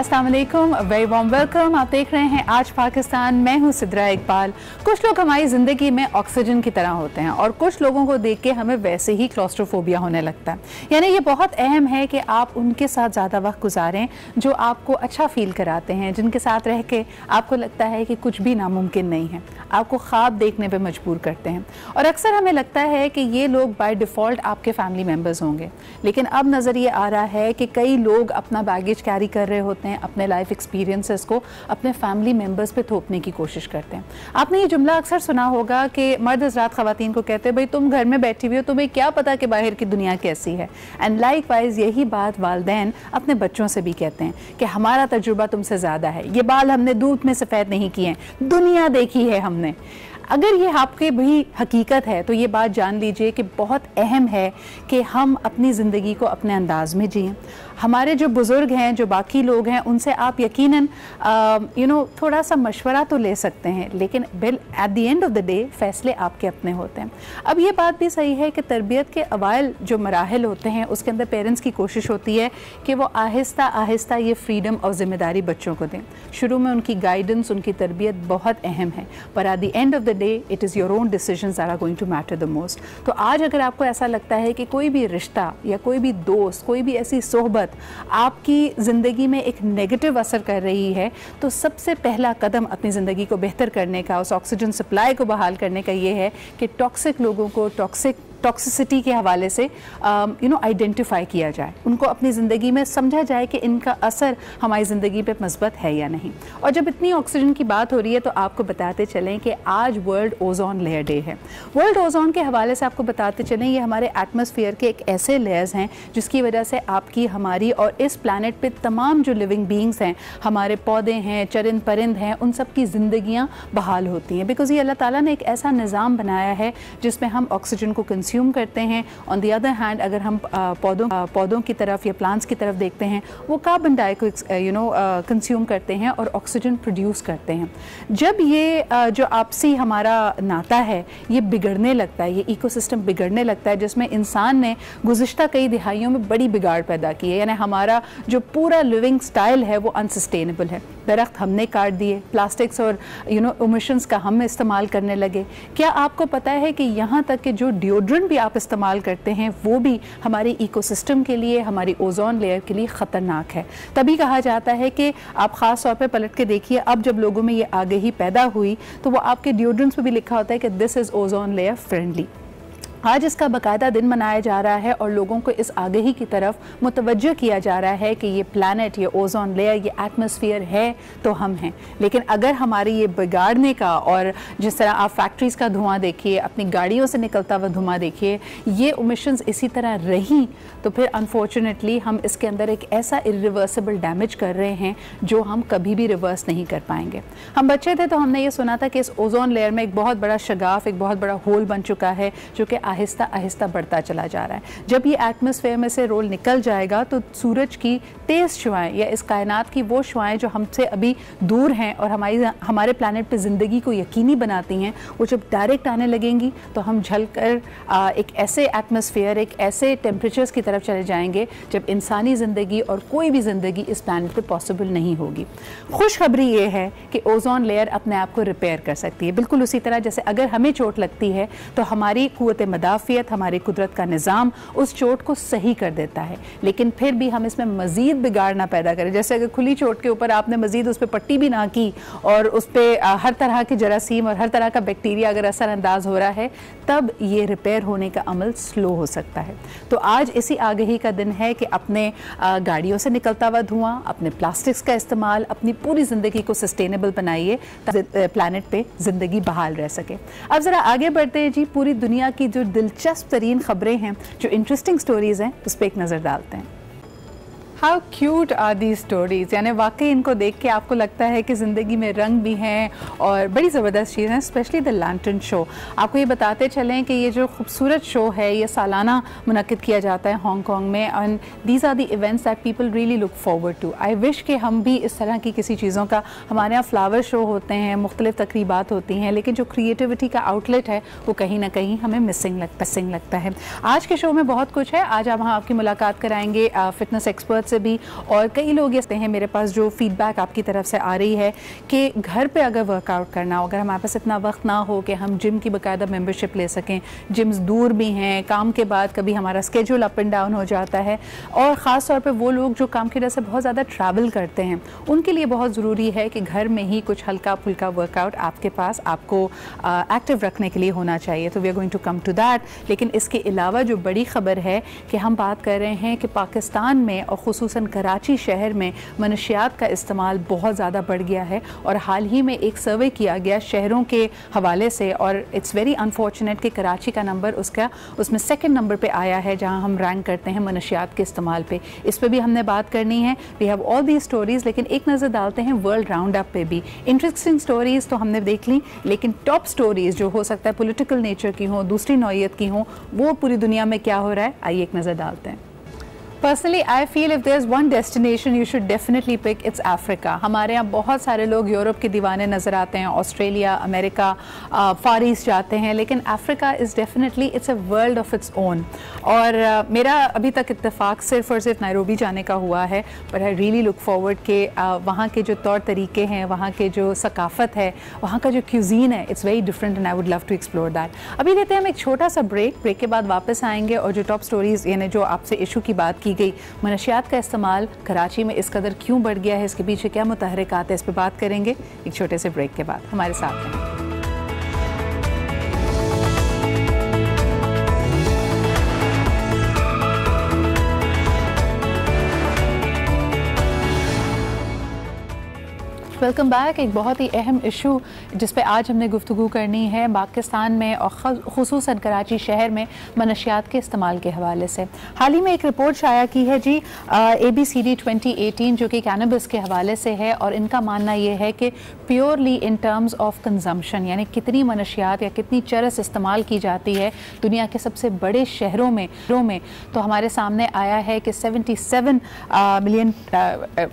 अस्सलाम वालेकुम, very warm welcome. आप देख रहे हैं आज पाकिस्तान। मैं हूं सिद्रा इकबाल। कुछ लोग हमारी ज़िंदगी में ऑक्सीजन की तरह होते हैं और कुछ लोगों को देख के हमें वैसे ही क्लॉस्ट्रोफोबिया होने लगता है। यानी ये बहुत अहम है कि आप उनके साथ ज़्यादा वक्त गुजारें जो आपको अच्छा फील कराते हैं, जिनके साथ रह के आपको लगता है कि कुछ भी नामुमकिन नहीं है, आपको ख्वाब देखने पर मजबूर करते हैं। और अक्सर हमें लगता है कि ये लोग बाय डिफ़ॉल्ट आपके फैमिली मेम्बर्स होंगे, लेकिन अब नज़र ये आ रहा है कि कई लोग अपना बैगेज कैरी कर रहे होते हैं, अपने लाइफ एक्सपीरियंसेस को अपने फैमिली मेम्बर्स पे थोपने की कोशिश करते हैं। आपने ये जुमला अक्सर सुना होगा कि मर्द हज़रात ख़वातीन को कहते हैं, भाई तुम घर में बैठी हुई हो, तुम्हें क्या पता कि बाहर की दुनिया कैसी है। एंड लाइक वाइज यही बात वालिदैन अपने बच्चों से भी कहते हैं कि हमारा तजुर्बा तुमसे ज़्यादा है, ये बाल हमने दूध में सफ़ेद नहीं किए हैं, दुनिया देखी है हमने। अगर ये आपके भी हकीकत है तो ये बात जान लीजिए कि बहुत अहम है कि हम अपनी ज़िंदगी को अपने अंदाज़ में जिएं। हमारे जो बुज़ुर्ग हैं, जो बाकी लोग हैं, उनसे आप यकीनन थोड़ा सा मशवरा तो ले सकते हैं, लेकिन bill eight the end of the day फ़ैसले आपके अपने होते हैं। अब ये बात भी सही है कि तरबियत के अवाइल जो मराहल होते हैं उसके अंदर पेरेंट्स की कोशिश होती है कि वो आहिस्ता आहिस्ता ये फ्रीडम और ज़िम्मेदारी बच्चों को दें। शुरू में उनकी गाइडेंस, उनकी तरबियत बहुत अहम है, पर at the end of the day it is your own decisions that are going to matter the most. तो आज अगर आपको ऐसा लगता है कि कोई भी रिश्ता या कोई भी दोस्त, कोई भी ऐसी सोहबत आपकी ज़िंदगी में एक नेगेटिव असर कर रही है, तो सबसे पहला कदम अपनी ज़िंदगी को बेहतर करने का, उस ऑक्सीजन सप्लाई को बहाल करने का ये है कि टॉक्सिक लोगों को टॉक्सिसिटी के हवाले से आइडेंटिफाई किया जाए, उनको अपनी ज़िंदगी में समझा जाए कि इनका असर हमारी ज़िंदगी पे मस्बत है या नहीं। और जब इतनी ऑक्सीजन की बात हो रही है तो आपको बताते चलें कि आज वर्ल्ड ओजोन लेयर डे है। वर्ल्ड ओजोन के हवाले से आपको बताते चलें, ये हमारे एटमॉस्फेयर के एक ऐसे लेयर्स हैं जिसकी वजह से आपकी, हमारी और इस प्लानट पे तमाम जो लिविंग बींग्स हैं, हमारे पौधे हैं, चरिंद परिंद हैं, उन सब की ज़िंदगियाँ बहाल होती हैं। बिकॉज़ ये अल्लाह ताला ने एक ऐसा निज़ाम बनाया है जिसमें हम ऑक्सीजन को कंज्यूम करते हैं। ऑन द अदर हैंड अगर हम पौधों की तरफ या प्लांट्स की तरफ देखते हैं, वो कार्बन डाइऑक्साइड कंज्यूम करते हैं और ऑक्सीजन प्रोड्यूस करते हैं। जब ये जो आपसी हमारा नाता है ये बिगड़ने लगता है, ये इकोसिस्टम बिगड़ने लगता है, जिसमें इंसान ने गुज़िश्ता कई दिहाइयों में बड़ी बिगाड़ पैदा की है, यानी हमारा जो पूरा लिविंग स्टाइल है वो अनसस्टेनेबल है। दरख्त हमने काट दिए, प्लास्टिक्स और एमिशंस का हम इस्तेमाल करने लगे। क्या आपको पता है कि यहाँ तक कि जो डिओड्रेंट भी आप इस्तेमाल करते हैं वो भी हमारे इकोसिस्टम के लिए, हमारी ओजोन लेयर के लिए ख़तरनाक है। तभी कहा जाता है कि आप ख़ास तौर पे पलट के देखिए, अब जब लोगों में ये आगाही पैदा हुई तो वो आपके डिओड्रेंट्स पे भी लिखा होता है कि this is ozone layer friendly. आज इसका बाकायदा दिन मनाया जा रहा है और लोगों को इस आगाही की तरफ मुतवज्जो किया जा रहा है कि ये प्लानट, ये ओजोन लेयर, ये एटमॉस्फेयर है तो हम हैं। लेकिन अगर हमारी ये बिगाड़ने का, और जिस तरह आप फैक्ट्रीज़ का धुआं देखिए, अपनी गाड़ियों से निकलता हुआ धुआं देखिए, ये एमिशंस इसी तरह रही तो फिर अनफॉर्चुनेटली हम इसके अंदर एक ऐसा इरिवर्सिबल डैमेज कर रहे हैं जो हम कभी भी रिवर्स नहीं कर पाएंगे। हम बच्चे थे तो हमने ये सुना था कि इस ओजोन लेयर में एक बहुत बड़ा शगाफ, एक बहुत बड़ा होल बन चुका है जो कि आहिस्ता आहिस्ता बढ़ता चला जा रहा है। जब ये एटमॉस्फेयर में से रोल निकल जाएगा तो सूरज की तेज़ शुआएं या इस कायनात की वो शुआएं जो हमसे अभी दूर हैं और हमारे प्लानट पे ज़िंदगी को यकीनी बनाती हैं, वो जब डायरेक्ट आने लगेंगी तो हम झलकर एक ऐसे एटमॉस्फेयर, एक ऐसे टेम्परेचर्स की तरफ चले जाएंगे जब इंसानी ज़िंदगी और कोई भी ज़िंदगी इस प्लानट पे पॉसिबल नहीं होगी। खुशखबरी ये है कि ओजोन लेयर अपने आप को रिपेयर कर सकती है, बिल्कुल उसी तरह जैसे अगर हमें चोट लगती है तो हमारी क़ुव्वत मदाफ़ियत, हमारी कुदरत का निज़ाम उस चोट को सही कर देता है। लेकिन फिर भी हम इसमें मज़ीद बिगाड़ ना पैदा करें। जैसे अगर खुली चोट के ऊपर आपने मज़ीद उस पर पट्टी भी ना की और उस पर हर तरह के जरासीम और हर तरह का बैक्टीरिया अगर असरअंदाज हो रहा है, तब ये रिपेयर होने का अमल स्लो हो सकता है। तो आज इसी आगाही का दिन है कि अपने गाड़ियों से निकलता हुआ धुआं, अपने प्लास्टिक्स का इस्तेमाल, अपनी पूरी ज़िंदगी को सस्टेनेबल बनाइए ताकि प्लानट पे ज़िंदगी बहाल रह सके। अब ज़रा आगे बढ़ते हैं जी, पूरी दुनिया की जो दिलचस्प तरीन ख़बरें हैं, जो इंटरेस्टिंग स्टोरीज़ हैं, उस पर एक नज़र डालते हैं। How cute are the stories, यानी वाकई इनको देख के आपको लगता है कि ज़िंदगी में रंग भी हैं और बड़ी ज़बरदस्त चीज़ है। Specially the lantern show. आपको ये बताते चलें कि ये जो खूबसूरत शो है ये सालाना मुनक्किद किया जाता है हांगकॉन्ग में, and these are the events that people really look forward to. I wish कि हम भी इस तरह की किसी चीज़ों का, हमारे यहाँ फ्लावर शो होते हैं, मुख्तलिफ तकरीबात होती हैं, लेकिन जो क्रिएटिविटी का आउटलेट है वो कहीं ना कहीं हमें मिसिंग लगता है। आज के शो में बहुत कुछ है। आज हम आपकी मुलाकात कराएंगे फ़िटनेस एक्सपर्ट से भी, और कई लोग कहते हैं मेरे पास जो फीडबैक आपकी तरफ से आ रही है कि घर पे अगर वर्कआउट करना हो, अगर हमारे पास इतना वक्त ना हो कि हम जिम की बाकायदा मेंबरशिप ले सकें, जिम्स दूर भी हैं, काम के बाद कभी हमारा स्केड्यूल अप एंड डाउन हो जाता है, और ख़ास तौर पे वो लोग जो काम की वजह से बहुत ज़्यादा ट्रैवल करते हैं, उनके लिए बहुत ज़रूरी है कि घर में ही कुछ हल्का फुल्का वर्कआउट आपके पास आपको एक्टिव रखने के लिए होना चाहिए। तो we are going to come to that. लेकिन इसके अलावा जो बड़ी ख़बर है कि हम बात कर रहे हैं कि पाकिस्तान में और ख़ुसूसन कराची शहर में मनशियात का इस्तेमाल बहुत ज़्यादा बढ़ गया है, और हाल ही में एक सर्वे किया गया शहरों के हवाले से, और इट्स वेरी अनफॉर्चुनेट कि कराची का नंबर उसमें सेकंड नंबर पे आया है जहां हम रैंक करते हैं मनशियात के इस्तेमाल पे। इस पे भी हमने बात करनी है। We have all the stories, लेकिन एक नज़र डालते हैं वर्ल्ड राउंड अप पे भी। इंटरेस्टिंग स्टोरीज़ तो हमने देख ली, लेकिन टॉप स्टोरीज़ जो हो सकता है पॉलिटिकल नेचर की हों, दूसरी नौइयत की हों, वो पूरी दुनिया में क्या हो रहा है, आइए एक नज़र डालते हैं। Personally I feel if there is one destination you should definitely pick, it's Africa. हमारे यहाँ बहुत सारे लोग यूरोप के दीवाने नज़र आते हैं, ऑस्ट्रेलिया, अमेरिका, फार ईस्ट जाते हैं, लेकिन Africa is definitely it's a world of its own. और मेरा अभी तक इत्तेफाक सिर्फ और सिर्फ नैरोबी जाने का हुआ है, but I really look forward के वहाँ के जो तौर तरीके हैं, वहाँ के जो सकाफ़त है, वहाँ का जो क्यूजीन है, it's very different and I would love to explore that. अभी लेते हैं हम एक छोटा सा ब्रेक के बाद वापस आएंगे, और जो टॉप स्टोरीज़ यानी जो आपसे इशू की बात की गई, मनशियात का इस्तेमाल कराची में इस कदर क्यों बढ़ गया है, इसके पीछे क्या मुतहरिकात है, इस पर बात करेंगे एक छोटे से ब्रेक के बाद। हमारे साथ हैं। Welcome back. एक बहुत ही अहम इशू जिस पे आज हमने गुफ्तगू करनी है पाकिस्तान में और ख़ुसूसन कराची शहर में मनशियात के इस्तेमाल के हवाले से। हाल ही में एक रिपोर्ट शाया की है जी ABCD 2018 जो कि कैनबिस के हवाले से है, और इनका मानना ये है कि purely in terms of consumption, यानी कितनी मनशियात या कितनी चरस इस्तेमाल की जाती है दुनिया के सबसे बड़े शहरों में तो हमारे सामने आया है कि 77 मिलियन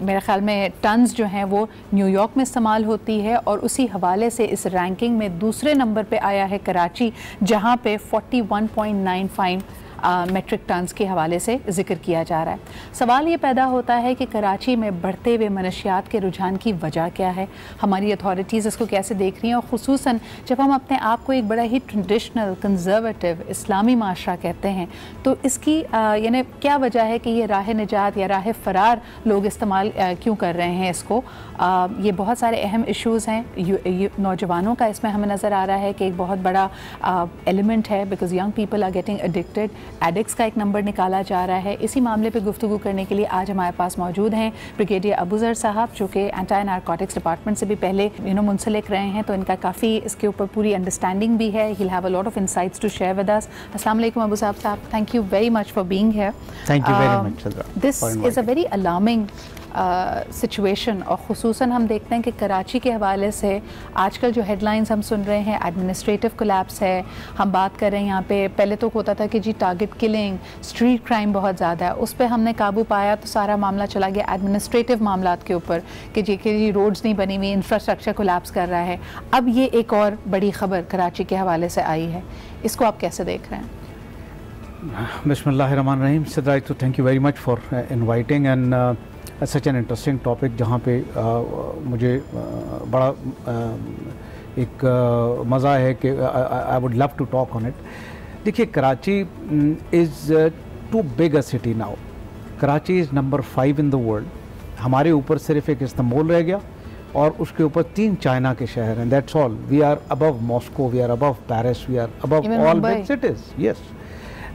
मेरे ख्याल में टन्स जो हैं वो न्यूयॉर्क में इस्तेमाल होती है, और उसी हवाले से इस रैंकिंग में दूसरे नंबर पे आया है कराची, जहां पे 41.95 मेट्रिक टन्स के हवाले से ज़िक्र किया जा रहा है। सवाल ये पैदा होता है कि कराची में बढ़ते हुए मनशियात के रुझान की वजह क्या है, हमारी अथॉरिटीज़ इसको कैसे देख रही हैं, और ख़ुसूसन जब हम अपने आप को एक बड़ा ही ट्रेडिशनल कंजर्वेटिव इस्लामी माशरा कहते हैं, तो इसकी यानी क्या वजह है कि ये राह निजात या राह फ़रार लोग इस्तेमाल क्यों कर रहे हैं इसको। ये बहुत सारे अहम इशूज़ हैं। नौजवानों का इसमें हमें नज़र आ रहा है कि एक बहुत बड़ा एलिमेंट है, because young people are getting addicted. Addicts का एक नंबर निकाला जा रहा है। इसी मामले पे गुफ्तगू करने के लिए आज हमारे पास मौजूद हैं ब्रिगेडियर अबूज़र साहब, जो कि एंटी नारकोटिक्स डिपार्टमेंट से भी पहले मुंसलिक रहे हैं, तो इनका काफ़ी इसके ऊपर पूरी अंडरस्टैंडिंग भी है। He have a lot of insights to share with us. अस्सलाम वालेकुम अबू साहब, thank you very much for being here. Thank you very much. This is a very alarming situation, और ख़ुसूसन हम देखते हैं कि कराची के हवाले से आजकल जो हेडलाइंस हम सुन रहे हैं, एडमिनिस्ट्रेटिव कोलैप्स है। हम बात कर रहे हैं यहाँ पे, पहले तो होता था कि जी टारगेट किलिंग, स्ट्रीट क्राइम बहुत ज़्यादा है, उस पर हमने काबू पाया तो सारा मामला चला गया एडमिनिस्ट्रेटिव मामलात के ऊपर कि जी रोड्स नहीं बनी हुई, इंफ्रास्ट्रक्चर कोलैप्स कर रहा है। अब ये एक और बड़ी ख़बर कराची के हवाले से आई है, इसको आप कैसे देख रहे हैं? बिस्मिल्लाहिर्रहमानिर्रहीम। सिद्रा, तो thank you very much for inviting and such an interesting topic, जहाँ पे मुझे बड़ा एक मज़ा है कि I would love to talk on it. देखिए, Karachi is too big a city now. Karachi is number 5 in the world. हमारे ऊपर सिर्फ एक इस्तांबुल रह गया, और उसके ऊपर 3 चाइना के शहर हैं। That's all. We are above Moscow, we are above Paris, we are above all big cities. Yes.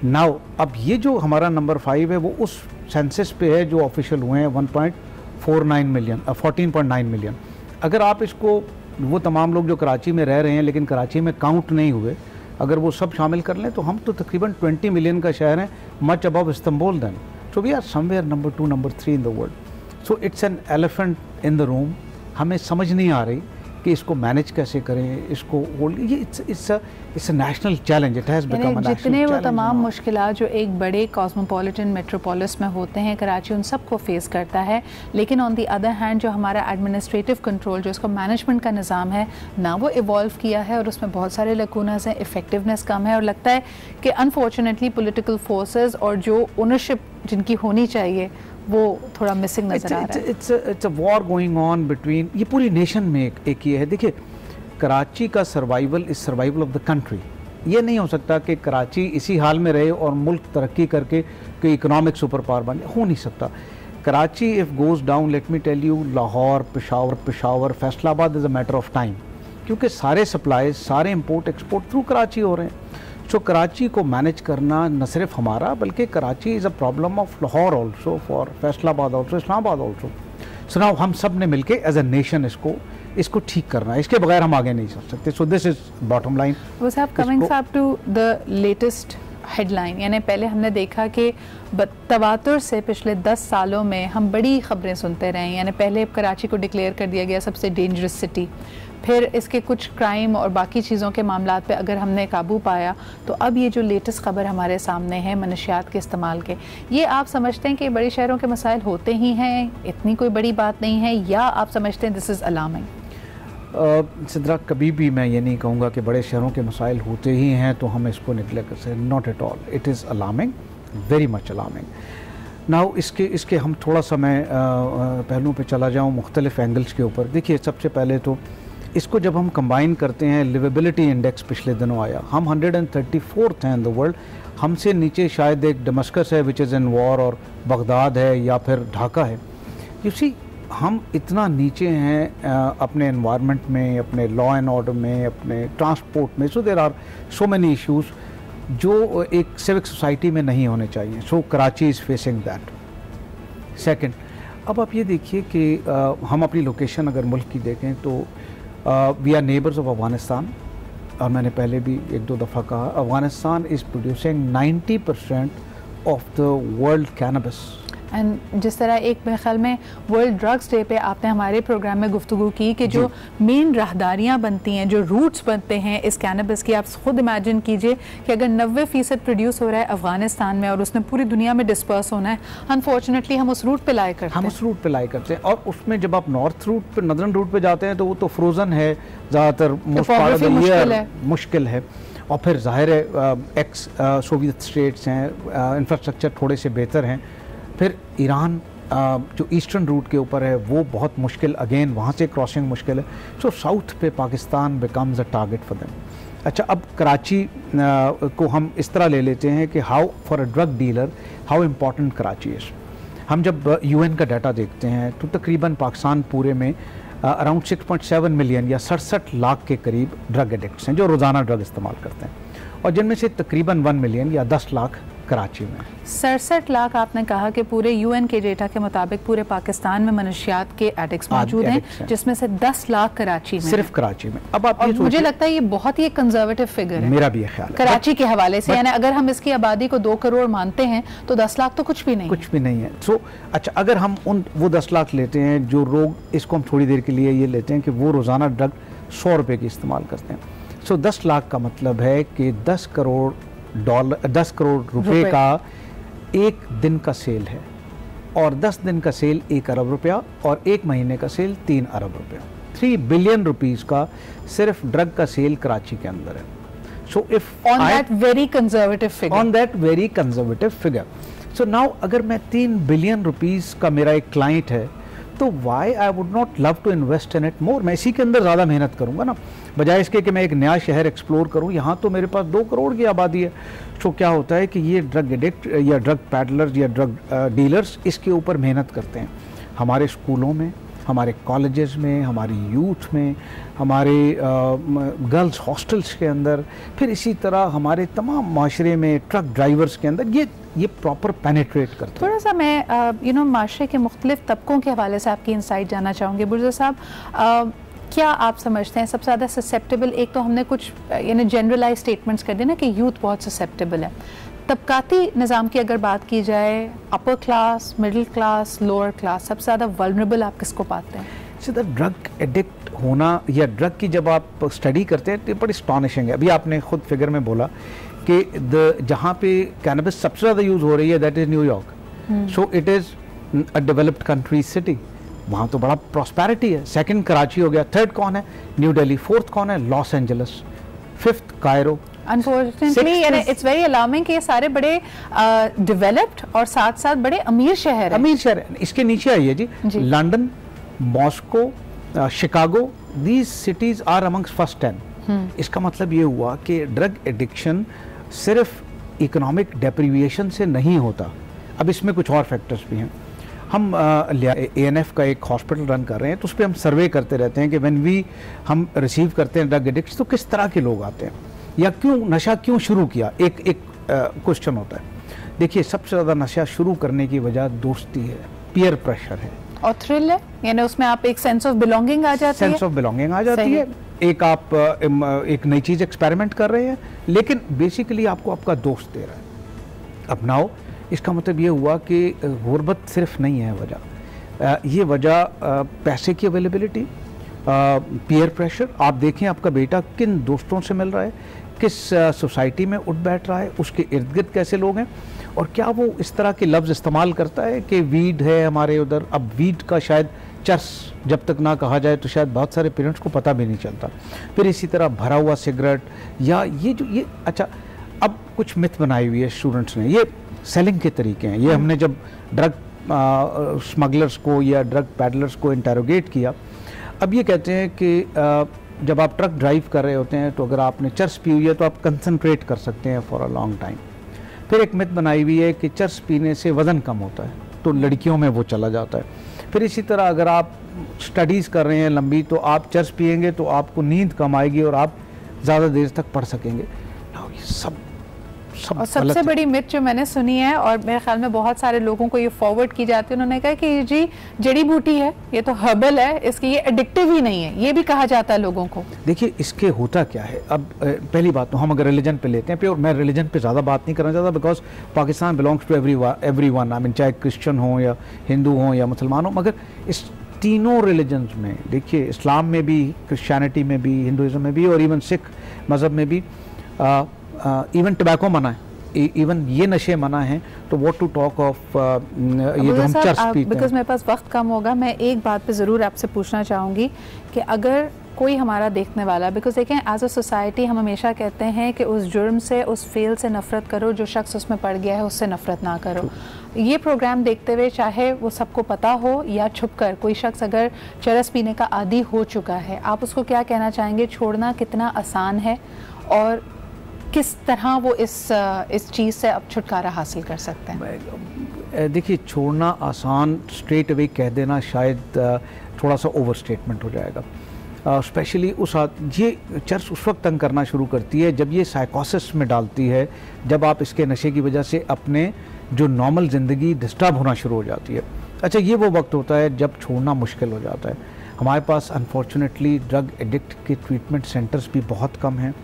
Now अब ये जो हमारा नंबर 5 है वो उस सेंसस पे है जो ऑफिशियल हुए हैं 1.49 मिलियन 14.9 मिलियन। अगर आप इसको, वो तमाम लोग जो कराची में रह रहे हैं लेकिन कराची में काउंट नहीं हुए, अगर वो सब शामिल कर लें तो हम तो तकरीबन 20 मिलियन का शहर हैं, much above Istanbul then. So we are somewhere number 2 number 3 in the world. So it's an elephant in the room. हमें समझ नहीं आ रही कि इसको मैनेज कैसे करें, इसको ये it's a national challenge. It has become a national challenge. जितने वो तमाम मुश्किलात जो एक बड़े कॉस्मोपॉलिटन मेट्रोपोलिस में होते हैं, कराची उन सबको फेस करता है, लेकिन ऑन दी अदर हैंड जो हमारा एडमिनिस्ट्रेटिव कंट्रोल, जो इसका मैनेजमेंट का निज़ाम है ना, वो इवॉल्व किया है और उसमें बहुत सारे लकूनस हैं, इफ़ेक्टिवनेस कम है, और लगता है कि अनफॉर्चुनेटली पॉलिटिकल फोर्सेस और जो ओनरशिप जिनकी होनी चाहिए वो थोड़ा मिसिंग नजर आ रहा है। It's a war going on between, ये पूरी नेशन में एक ये है। देखिए, कराची का survival is survival of the country. ये नहीं हो सकता कि कराची इसी हाल में रहे और मुल्क तरक्की करके कोई इकोनॉमिक सुपर पावर बन जाए, हो नहीं सकता। Karachi if goes down, let me tell you, Lahore, Peshawar, Faisalabad is a matter of time, क्योंकि सारे सप्लाईज, सारे इंपोर्ट एक्सपोर्ट थ्रू कराची हो रहे हैं। सो कराची को मैनेज करना न सिर्फ हमारा, बल्कि Karachi is a problem of Lahore also, for Faisalabad also, Islamabad also. So now हम सब ने मिलकर एज अ नेशन इसको ठीक करना है, इसके बगैर हम आगे नहीं चल सकते। So this is bottom line. वो साहब, कमिंग साहब टू द लेटेस्ट हेडलाइन, यानी पहले हमने देखा कि तवातुर से पिछले 10 सालों में हम बड़ी खबरें सुनते रहे। यानी पहले कराची को डिक्लेयर कर दिया गया सबसे डेंजरस सिटी, फिर इसके कुछ क्राइम और बाकी चीज़ों के मामलात पे अगर हमने काबू पाया, तो अब ये जो लेटेस्ट खबर हमारे सामने है मनशियात के इस्तेमाल के, ये आप समझते हैं कि बड़े शहरों के मसाइल होते ही हैं, इतनी कोई बड़ी बात नहीं है, या आप समझते हैं दिस इज़ अलार्मिंग? सिद्रा, कभी भी मैं ये नहीं कहूँगा कि बड़े शहरों के मसाइल होते ही हैं तो हम इसको निगलेक्ट कर सकते, not at all, it is alarming, very much alarming. Now इसके हम थोड़ा सा मैं पहलुओं पे चला जाऊँ, मुख्तलिफ एंगल्स के ऊपर। देखिए, सबसे पहले तो इसको जब हम कंबाइन करते हैं, लिवेबिलिटी इंडेक्स पिछले दिनों आया, हम 134th हैं इन द वर्ल्ड। हमसे नीचे शायद एक डमस्कस है विच इज़ इन वॉर, और बगदाद है, या फिर ढाका है। यू सी, हम इतना नीचे हैं अपने एनवायरनमेंट में, अपने लॉ एंड ऑर्डर में, अपने ट्रांसपोर्ट में। So there are so many issues जो एक सिविक सोसाइटी में नहीं होने चाहिए। So Karachi is facing that. Second, अब आप ये देखिए कि हम अपनी लोकेशन अगर मुल्क की देखें तो we are neighbours of Afghanistan, और मैंने पहले भी एक दो दफ़ा कहा, Afghanistan is producing 90% of the world cannabis. And जिस तरह एक मेरे ख्याल में वर्ल्ड ड्रग्स डे पे आपने हमारे प्रोग्राम में गुफ्तगू की कि जो मेन राहदारियाँ बनती हैं, जो रूट्स बनते हैं इस कैनबिस की, आप खुद इमेजिन कीजिए कि अगर 90% प्रोड्यूस हो रहा है अफगानिस्तान में और उसने पूरी दुनिया में डिस्पर्स होना है, अनफॉर्चुनेटली हम उस रूट पे लाए करते हैं। हम उस रूट पे लाए करते हैं, और उसमें जब आप नॉर्थ रूट पे, नदर्न रूट पे जाते हैं तो वो तो फ्रोज़न है ज़्यादातर, मुश्किल है। और फिर ज़ाहिर है एक्स सोवियत स्टेट्स हैं, इंफ्रास्ट्रक्चर थोड़े से बेहतर हैं। फिर ईरान जो ईस्टर्न रूट के ऊपर है वो बहुत मुश्किल, अगेन वहाँ से क्रॉसिंग मुश्किल है। सो साउथ पे Pakistan becomes a target for them. अच्छा, अब कराची को हम इस तरह ले लेते हैं कि how for a drug dealer how important Karachi is. हम जब यूएन का डाटा देखते हैं तो तकरीबन पाकिस्तान पूरे में अराउंड 6.7 मिलियन या 67 लाख के करीब ड्रग एडिक्ट्स हैं जो रोज़ाना ड्रग इस्तेमाल करते हैं, और जिनमें से तकरीबन 1 मिलियन या 10 लाख कराची में। 67 लाख आपने कहा कि पूरे यूएन के डेटा के मुताबिक पूरे पाकिस्तान में मनशियात के एडिक्ट्स मौजूद हैं, जिसमें से 10 लाख कराची में, सिर्फ कराची में। अब आप मुझे लगता है ये बहुत ही कंजर्वेटिव फिगर है, मेरा भी ये ख्याल है कराची के हवाले से। यानी अगर हम इसकी आबादी को 2 करोड़ मानते हैं तो 10 लाख तो कुछ भी नहीं है। सो अच्छा, अगर हम वो 10 लाख लेते हैं जो लोग, इसको हम थोड़ी देर के लिए ये लेते हैं कि वो रोज़ाना ड्रग 100 रुपये की इस्तेमाल करते हैं। सो 10 लाख का मतलब है कि 10 करोड़ रुपए का एक दिन का सेल है, और 10 दिन का सेल 1 अरब रुपया, और 1 महीने का सेल 3 अरब रुपया। 3 बिलियन रुपीस का सिर्फ ड्रग का सेल कराची के अंदर है। So if on that very conservative figure, so now अगर मैं 3 बिलियन रुपीस का मेरा एक क्लाइंट है तो why I would not love to invest in it more. मैं इसी के अंदर ज़्यादा मेहनत करूँगा ना, बजाय इसके कि मैं एक नया शहर एक्सप्लोर करूँ। यहाँ तो मेरे पास 2 करोड़ की आबादी है। तो क्या होता है कि ये ड्रग एडिक्ट या ड्रग पैडलर्स या ड्रग डीलर्स इसके ऊपर मेहनत करते हैं। हमारे स्कूलों में, हमारे कॉलेजेस में, हमारी यूथ में, हमारे गर्ल्स हॉस्टल्स के अंदर, फिर इसी तरह हमारे तमाम माशरे में ट्रक ड्राइवर्स के अंदर ये प्रॉपर पेनिट्रेट करते हैं। थोड़ा सा मैं माशरे के मुख्तलिफ तबकों के हवाले से आपकी इंसाइट जानना चाहूँगी बुर्ज़ा साहब। क्या आप समझते हैं सबसे ज़्यादा ससेप्टेबल, एक तो हमने कुछ जनरलाइज स्टेटमेंट्स कर दिए ना कि यूथ बहुत ससेप्टेबल है, तबकाती निज़ाम की अगर बात की जाए, upper class, middle class, lower class, सबसे ज़्यादा वल्नरेबल आप किसको पाते हैं? सीधा ड्रग एडिक्ट होना या ड्रग की जब आप स्टडी करते हैं तो बड़ी स्टॉनिशिंग है। अभी आपने खुद फिगर में बोला कि जहाँ पे कैनबिस सबसे ज़्यादा यूज़ हो रही है that is New York. So it is a developed country city, वहाँ तो बड़ा प्रॉस्पेरिटी है। सेकंड कराची हो गया, थर्ड कौन है? न्यू दिल्ली। फोर्थ कौन है? Los Angeles. Fifth Cairo, unfortunately it's very alarming कि ये सारे बड़े डेवलप्ड और साथ साथ बड़े अमीर शहर हैं। अमीर शहर है। इसके नीचे आइए जी, London, Moscow, Chicago, these cities are amongst first 10। इसका मतलब ये हुआ कि ड्रग एडिक्शन सिर्फ इकोनॉमिक डेप्रीविएशन से नहीं होता, अब इसमें कुछ और फैक्टर्स भी हैं। हम ANF का एक हॉस्पिटल रन कर रहे हैं, तो उस पर हम सर्वे करते रहते हैं कि हम रिसीव करते हैं ड्रग एडिक्ट्स तो किस तरह के लोग आते हैं या क्यों नशा क्यों शुरू किया, एक क्वेश्चन होता है। देखिए, सबसे ज़्यादा नशा शुरू करने की वजह दोस्ती है, पीयर प्रेशर है और थ्रिल है, यानी उसमें आप एक सेंस ऑफ बिलोंगिंग आ जाती है। सेंस ऑफ बिलोंगिंग आ जाती है। एक आप एक नई चीज़ एक्सपेरिमेंट कर रहे हैं, लेकिन बेसिकली आपको आपका दोस्त दे रहा है। अब नाउ इसका मतलब ये हुआ कि गुर्बत सिर्फ नहीं है वजह, ये वजह पैसे की अवेलेबिलिटी, पीयर प्रेशर। आप देखें आपका बेटा किन दोस्तों से मिल रहा है, किस सोसाइटी में उठ बैठ रहा है, उसके इर्द गिर्द कैसे लोग हैं, और क्या वो इस तरह के लफ्ज़ इस्तेमाल करता है कि वीड है हमारे उधर। अब वीड का शायद चर्स जब तक ना कहा जाए तो शायद बहुत सारे पेरेंट्स को पता भी नहीं चलता। फिर इसी तरह भरा हुआ सिगरेट, या ये अच्छा, अब कुछ मिथ बनाई हुई है स्टूडेंट्स ने, ये सेलिंग के तरीके हैं। ये हमने जब ड्रग स्मगलर्स को या ड्रग पैडलर्स को इंटेरोगेट किया, अब ये कहते हैं कि जब आप ट्रक ड्राइव कर रहे होते हैं तो अगर आपने चर्स पी हुई है तो आप कंसंट्रेट कर सकते हैं फॉर अ लॉन्ग टाइम। फिर एक मिथ बनाई हुई है कि चर्स पीने से वज़न कम होता है, तो लड़कियों में वो चला जाता है। फिर इसी तरह अगर आप स्टडीज़ कर रहे हैं लंबी, तो आप चर्स पिएंगे तो आपको नींद कम आएगी और आप ज़्यादा देर तक पढ़ सकेंगे। ये सब और सबसे बड़ी मिथ जो मैंने सुनी है, और मेरे ख्याल में बहुत सारे लोगों को ये फॉरवर्ड की जाती है, उन्होंने कहा कि ये जी जड़ी बूटी है, ये तो हर्बल है, इसकी ये एडिक्टिव ही नहीं है, ये भी कहा जाता है लोगों को। देखिए, इसके होता क्या है। अब पहली बात तो हम अगर रिलीजन पे लेते हैं, और मैं रिलीजन पे ज़्यादा बात नहीं करना चाहता, because Pakistan belongs to every one, I mean चाहे क्रिश्चियन हो या हिंदू हो या मुसलमान हो, मगर इस तीनों रिलीजन्स में देखिए, इस्लाम में भी, क्रिश्चियनिटी में भी, हिंदुज़म में भी, और इवन सिख मज़हब में भी इवन टबैको मना है, इवन ये नशे मना हैं, तो व्हाट टू टॉक ऑफ ये जो हम चर्स पीते हैं। बिकॉज मेरे पास वक्त कम होगा, मैं एक बात पे ज़रूर आपसे पूछना चाहूँगी कि अगर कोई हमारा देखने वाला, बिकॉज देखें एज अ सोसाइटी हम हमेशा कहते हैं कि उस जुर्म से, उस फेल से नफ़रत करो, जो शख्स उसमें पड़ गया है उससे नफ़रत ना करो। ये प्रोग्राम देखते हुए, चाहे वो सबको पता हो या छुपकर, कोई शख्स अगर चरस पीने का आदी हो चुका है, आप उसको क्या कहना चाहेंगे? छोड़ना कितना आसान है और किस तरह वो इस चीज़ से अब छुटकारा हासिल कर सकते हैं? देखिए, छोड़ना आसान स्ट्रेट अवे कह देना शायद थोड़ा सा ओवर स्टेटमेंट हो जाएगा। स्पेशली ये चर्स उस वक्त तंग करना शुरू करती है जब ये साइकोसिस में डालती है, जब आप इसके नशे की वजह से अपने जो नॉर्मल ज़िंदगी डिस्टर्ब होना शुरू हो जाती है। अच्छा, ये वो वक्त होता है जब छोड़ना मुश्किल हो जाता है। हमारे पास अनफॉर्चुनेटली ड्रग एडिक्ट के ट्रीटमेंट सेंटर्स भी बहुत कम हैं।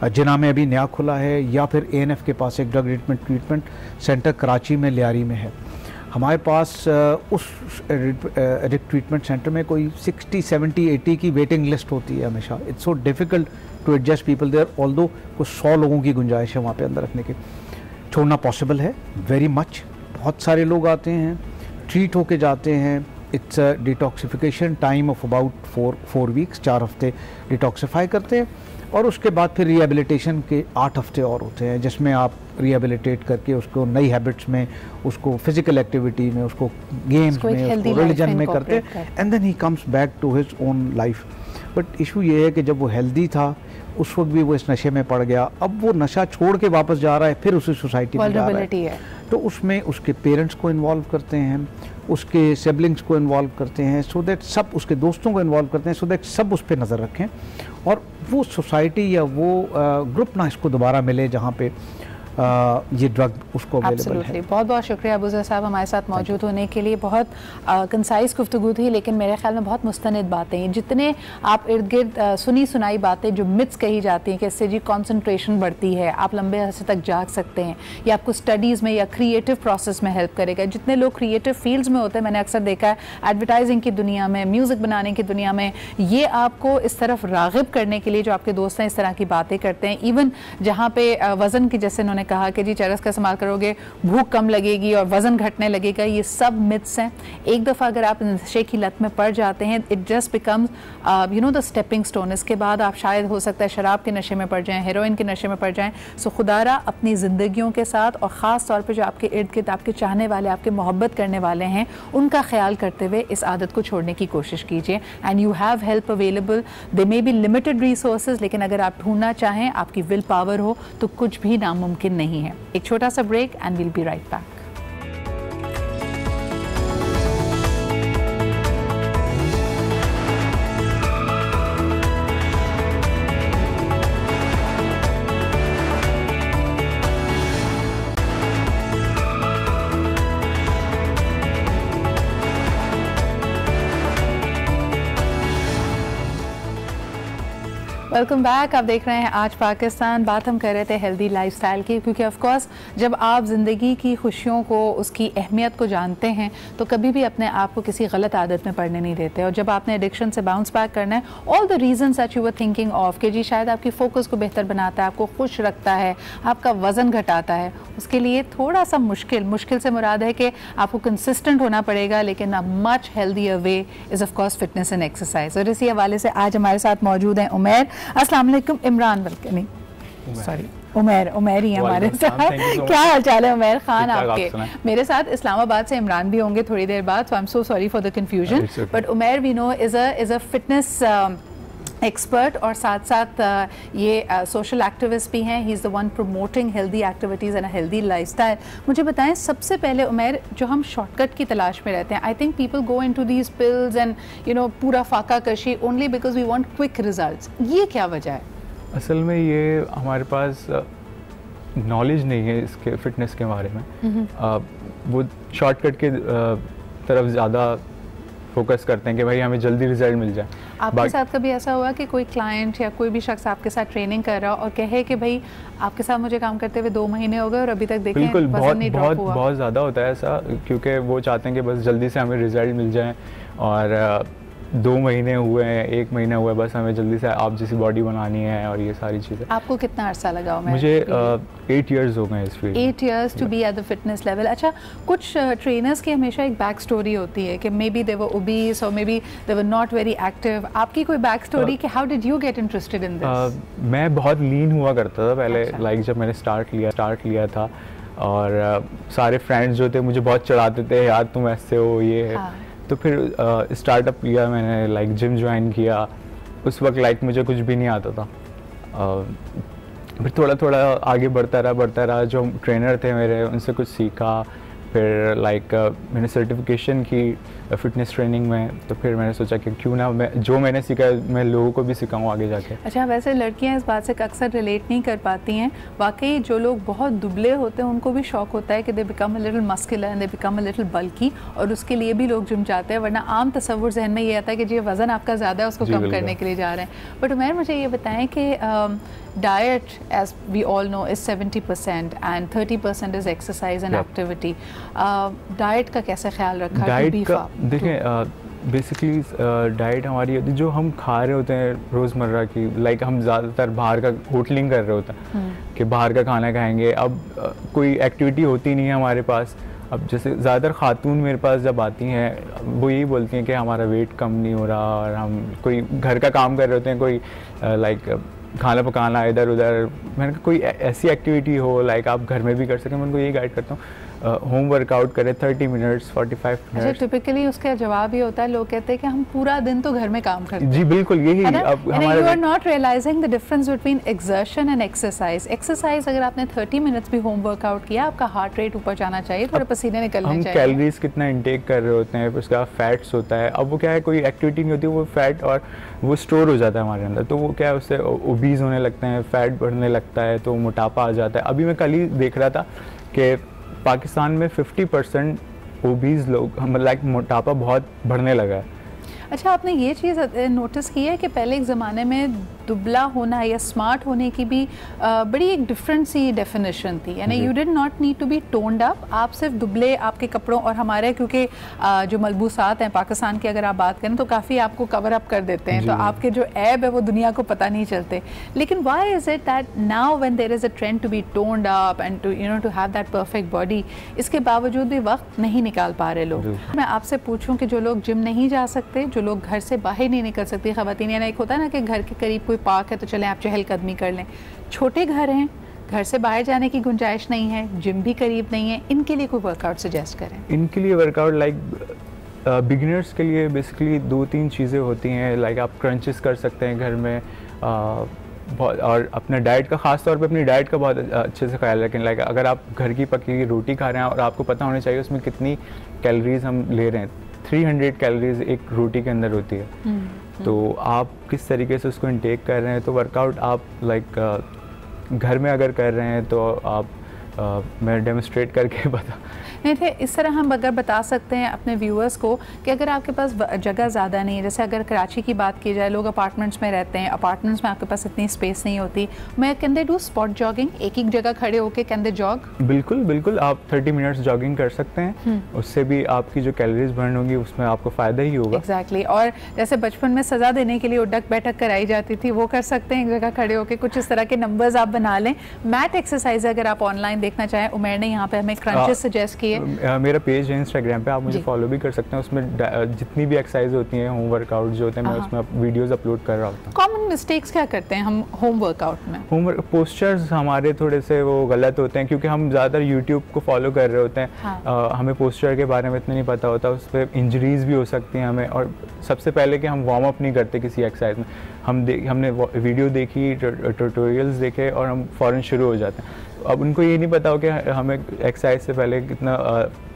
जिना में अभी नया खुला है, या फिर ANF के पास एक ड्रग ट्रीटमेंट सेंटर कराची में, लियारी में है। हमारे पास उस एडिक्ट ट्रीटमेंट सेंटर में कोई 60, 70, 80 की वेटिंग लिस्ट होती है हमेशा। It's so difficult to adjust people there, although कुछ 100 लोगों की गुंजाइश है वहाँ पे अंदर रखने की। छोड़ना पॉसिबल है वेरी मच। बहुत सारे लोग आते हैं, ट्रीट होके जाते हैं। It's a detoxification time of about 4 weeks, 4 हफ्ते डिटॉक्सीफाई करते हैं, और उसके बाद फिर रिहेबिलिटेशन के 8 हफ्ते और होते हैं, जिसमें आप रिहेबिलिटेट करके उसको नई हैबिट्स में, उसको फिजिकल एक्टिविटी में, उसको गेम्स में, उसको रिलीजन में करते हैं, and then he comes back to his own life. But issue ये है कि जब वो हेल्दी था उस वक्त भी वो इस नशे में पड़ गया, अब वो नशा छोड़ के वापस जा रहा है, फिर उसी सोसाइटी में जा रहा है, तो उसमें उसके पेरेंट्स को इन्वॉल्व करते हैं, उसके सिबलिंग्स को इन्वॉल्व करते हैं, सो दैट सब, उसके दोस्तों को इन्वॉल्व करते हैं, सो दैट सब उस पर नज़र रखें और वो सोसाइटी या वो ग्रुप ना इसको दोबारा मिले जहाँ पे ये ड्रग उसको अवेलेबल है। बहुत बहुत शुक्रिया अबूज़र साहब हमारे साथ मौजूद होने के लिए। बहुत कंसाइज गुफ्तगू थी, लेकिन मेरे ख्याल में बहुत मुस्तनिद बातें, जितने आप इर्द गिर्द सुनी सुनाई बातें जो मिथ्स कही जाती हैं कि इससे जी कंसंट्रेशन बढ़ती है, आप लंबे अरसे तक जाग सकते हैं, या आपको स्टडीज़ में या क्रिएटिव प्रोसेस में हेल्प करेगा। जितने लोग क्रिएटिव फील्ड्स में होते हैं, मैंने अक्सर देखा है एडवर्टाइजिंग की दुनिया में, म्यूज़िक बनाने की दुनिया में, ये आपको इस तरफ राग़िब करने के लिए जो आपके दोस्त हैं इस तरह की बातें करते हैं। इवन जहाँ पे वज़न की, जैसे उन्होंने कहा कि जी चरस का इस्तेमाल करोगे भूख कम लगेगी और वज़न घटने लगेगा, ये सब मिथ्स हैं। एक दफ़ा अगर आप नशे की लत में पड़ जाते हैं, it just becomes you know the stepping stone. इसके बाद आप शायद हो सकता है शराब के नशे में पड़ जाएं, हेरोइन के नशे में पड़ जाएं। सो खुदारा अपनी ज़िंदगियों के साथ और ख़ास तौर पे जो आपके इर्द गिर्द आपके चाहने वाले, आपके मोहब्बत करने वाले हैं, उनका ख्याल करते हुए इस आदत को छोड़ने की कोशिश कीजिए। And you have help available, they may be limited resources, लेकिन अगर आप ढूंढना चाहें, आपकी विल पावर हो, तो कुछ भी नामुमकिन नहीं है। एक छोटा सा break and will be right back. Welcome back. आप देख रहे हैं आज पाकिस्तान। बात हम कर रहे थे हेल्दी लाइफस्टाइल की, क्योंकि ऑफ कोर्स जब आप ज़िंदगी की खुशियों को, उसकी अहमियत को जानते हैं, तो कभी भी अपने आप को किसी गलत आदत में पड़ने नहीं देते। और जब आपने एडिक्शन से बाउंस बैक करना है, all the reasons that you were thinking of कि जी शायद आपकी फोकस को बेहतर बनाता है, आपको खुश रखता है, आपका वज़न घटाता है, उसके लिए थोड़ा सा मुश्किल से मुराद है कि आपको कंसिस्टेंट होना पड़ेगा, लेकिन a much healthier way is of course fitness and exercise. और इसी हवाले से आज हमारे साथ मौजूद हैं उमैर। अस्सलाम वालेकुम। इमरान बल्कि नहीं, सॉरी, उमैर ही हमारे साथ। क्या हाल चाल है उमैर खान आपके? मेरे साथ इस्लामाबाद से इमरान भी होंगे थोड़ी देर बाद, so I am so sorry for the confusion. But Umair we know is a fitness expert और साथ साथ ये सोशल एक्टिविस्ट भी हैं। He is the one promoting healthy activities and a healthy lifestyle. मुझे बताएं सबसे पहले उमैर, जो हम शॉर्टकट की तलाश में रहते हैं, I think people go into these pills and you know पूरा फाका कशी only because we want quick results. ये क्या वजह है? असल में ये हमारे पास नॉलेज नहीं है इसके फिटनेस के बारे में। वो शॉर्टकट के तरफ ज़्यादा फोकस करते हैं कि भाई हमें जल्दी रिजल्ट मिल जाए। आपके साथ कभी ऐसा हुआ कि कोई क्लाइंट या कोई भी शख्स आपके साथ ट्रेनिंग कर रहा और कहे कि भाई आपके साथ मुझे काम करते हुए 2 महीने हो गए और अभी तक देखें बिल्कुल बहुत ज़्यादा होता है ऐसा, क्योंकि वो चाहते हैं कि बस जल्दी से हमें रिजल्ट मिल जाए और 2 महीने हुए हैं, 1 महीना हुआ है, बस हमें जल्दी से आप जैसी बॉडी बनानी है और ये सारी चीज़ें। आपको कितना अरसा लगा? मुझे 8 इयर्स हो गए इस field. 8 years to be at the fitness level. अच्छा, कुछ ट्रेनर्स की हमेशा एक बैक स्टोरी होती है कि may be they were obese और may be they were not very active. आपकी कोई बैक स्टोरी कि how did you get interested in this? मैं बहुत लीन हुआ करता था पहले। लाइक जब मैंने स्टार्ट लिया था और सारे फ्रेंड्स जो थे मुझे बहुत चढ़ाते थे, यार तुम ऐसे हो ये। तो फिर स्टार्टअप किया मैंने, लाइक जिम ज्वाइन किया। उस वक्त लाइक मुझे कुछ भी नहीं आता था। फिर थोड़ा थोड़ा आगे बढ़ता रहा। जो ट्रेनर थे मेरे उनसे कुछ सीखा। फिर लाइक मैंने सर्टिफिकेशन की फिटनेस ट्रेनिंग में, तो फिर मैंने सोचा कि क्यों ना मैं जो मैंने सीखा मैं लोगों को भी सिखाऊं आगे जाके। अच्छा, वैसे लड़कियां इस बात से अक्सर रिलेट नहीं कर पाती हैं। वाकई जो लोग बहुत दुबले होते हैं उनको भी शौक होता है कि they become a little muscular and they become a little bulky, और उसके लिए भी लोग जिम जाते हैं। वरना आम तस्वुर जहन में ये आता है कि जी वज़न आपका ज़्यादा है, उसको कम करने के लिए जा रहे हैं। बट उमैर, मुझे ये बताएं कि diet as we all know is 70% and 30% is exercise and activity. Diet का कैसे ख्याल रखा? डाइट का देखें, बेसिकली डाइट हमारी होती है जो हम खा रहे होते हैं रोज़मर्रा की। लाइक हम ज़्यादातर बाहर का होटलिंग कर रहे होते हैं कि बाहर का खाना खाएंगे। अब कोई एक्टिविटी होती नहीं है हमारे पास। अब जैसे ज़्यादातर खातून मेरे पास जब आती हैं वो यही बोलती हैं कि हमारा वेट कम नहीं हो रहा, और हम कोई घर का काम कर रहे होते हैं, कोई लाइक खाना पकाना इधर उधर। मैंने कहा कोई ऐसी एक्टिविटी हो लाइक आप घर में भी कर सकें। मैं उनको यही गाइड करता हूँ, होम वर्कआउट करें 30 मिनट्स 45 मिनट्स। अच्छा, टिपिकली उसका जवाब ये होता है, लोग कहते हैं कि हम पूरा दिन तो घर में काम करते हैं। जी बिल्कुल, यही अब हमारे you are not realising the difference between exertion and exercise. Exercise अगर आपने 30 मिनट्स भी होम वर्कआउट किया, आपका हार्ट रेट ऊपर जाना चाहिए, थोड़े पसीने निकलने चाहिए। हम कैलोरीज कितना इंटेक कर रहे होते हैं, उसका फैट्स होता है। अब वो क्या है, कोई एक्टिविटी नहीं होती, वो फैट और वो स्टोर हो जाता है हमारे अंदर, तो वो क्या है उससे ओबीज होने लगते हैं, फैट बढ़ने लगता है, तो मोटापा आ जाता है। अभी मैं कल ही देख रहा था कि पाकिस्तान में 50% ओबीज लोग, लाइक मोटापा बहुत बढ़ने लगा है। अच्छा, आपने ये चीज़ नोटिस की है कि पहले एक ज़माने में दुबला होना या स्मार्ट होने की भी बड़ी एक डिफरेंट सी डेफिनेशन थी, यानी you did not need to be toned up, आप सिर्फ दुबले आपके कपड़ों और हमारे क्योंकि जो मलबूसात हैं पाकिस्तान की अगर आप बात करें तो काफ़ी आपको कवर अप कर देते हैं, तो आपके जो ऐब है वो दुनिया को पता नहीं चलते। लेकिन why is it that now when there is a trend to be toned up and to to have that perfect body, इसके बावजूद भी वक्त नहीं निकाल पा रहे लोग? मैं आपसे पूछूं कि जो लोग जिम नहीं जा सकते, जो लोग घर से बाहर नहीं निकल सकते ख़वातीन, यानी एक होता है ना कि घर के करीब कोई पार्क है तो चलें आप चहलकदमी कर लें, छोटे घर हैं, घर से बाहर जाने की गुंजाइश नहीं है, जिम भी करीब नहीं है, इनके लिए कोई वर्कआउट सजेस्ट करें? इनके लिए वर्कआउट बिगिनर्स के लिए बेसिकली 2-3 चीज़ें होती हैं, लाइक आप क्रंचेस कर सकते हैं घर में, और अपने डाइट का, ख़ास तौर पे अपनी डाइट का बहुत अच्छे से ख्याल रखें। लाइक अगर आप घर की पकी हुई रोटी खा रहे हैं और आपको पता होना चाहिए उसमें कितनी कैलोरीज हम ले रहे हैं, 300 कैलोरीज एक रोटी के अंदर होती है, तो आप किस तरीके से उसको इनटेक कर रहे हैं। तो वर्कआउट आप घर में अगर कर रहे हैं तो आप मैं डेमोस्ट्रेट करके बता नहीं थे, इस तरह हम अगर बता सकते हैं अपने व्यूअर्स को कि अगर आपके पास जगह ज़्यादा नहीं है, जैसे अगर कराची की बात की जाए, लोग अपार्टमेंट्स में रहते हैं, अपार्टमेंट्स में आपके पास इतनी स्पेस नहीं होती, मैं can they do spot jogging, एक एक जगह खड़े होकर कैन दे जॉग? बिल्कुल बिल्कुल, आप 30 मिनट्स जॉगिंग कर सकते हैं, उससे भी आपकी जो कैलोरीज बर्न होंगी उसमें आपको फ़ायदा ही होगा। एग्जैक्टली, और जैसे बचपन में सज़ा देने के लिए उठक बैठक कराई जाती थी, वो कर सकते हैं एक जगह खड़े होकर, कुछ इस तरह के नंबर्स आप बना लें। मैट एक्सरसाइज अगर आप ऑनलाइन देखना चाहें, उमेर ने यहाँ पे हमें क्रंचेस सजेस्ट किए, मेरा पेज है इंस्टाग्राम पे, आप मुझे फॉलो भी कर सकते हैं, उसमें जितनी भी एक्सरसाइज होती हैं, होम वर्कआउट जो होते हैं, मैं उसमें वीडियोस अपलोड कर रहा होता हूँ। कॉमन मिस्टेक्स क्या करते हैं हम होम वर्कआउट में? पोस्चर्स हमारे थोड़े से वो गलत होते हैं, क्योंकि हम ज़्यादातर यूट्यूब को फॉलो कर रहे होते हैं, हमें पोस्चर के बारे में इतना नहीं पता होता, उस पर इंजरीज भी हो सकती हैं हमें। और सबसे पहले कि हम वार्म अप नहीं करते किसी एक्सरसाइज में, हमने वीडियो देखी, ट्यूटोरियल्स देखे और हम फ़ौरन शुरू हो जाते हैं। अब उनको ये नहीं पता हो कि हमें एक्सरसाइज से पहले कितना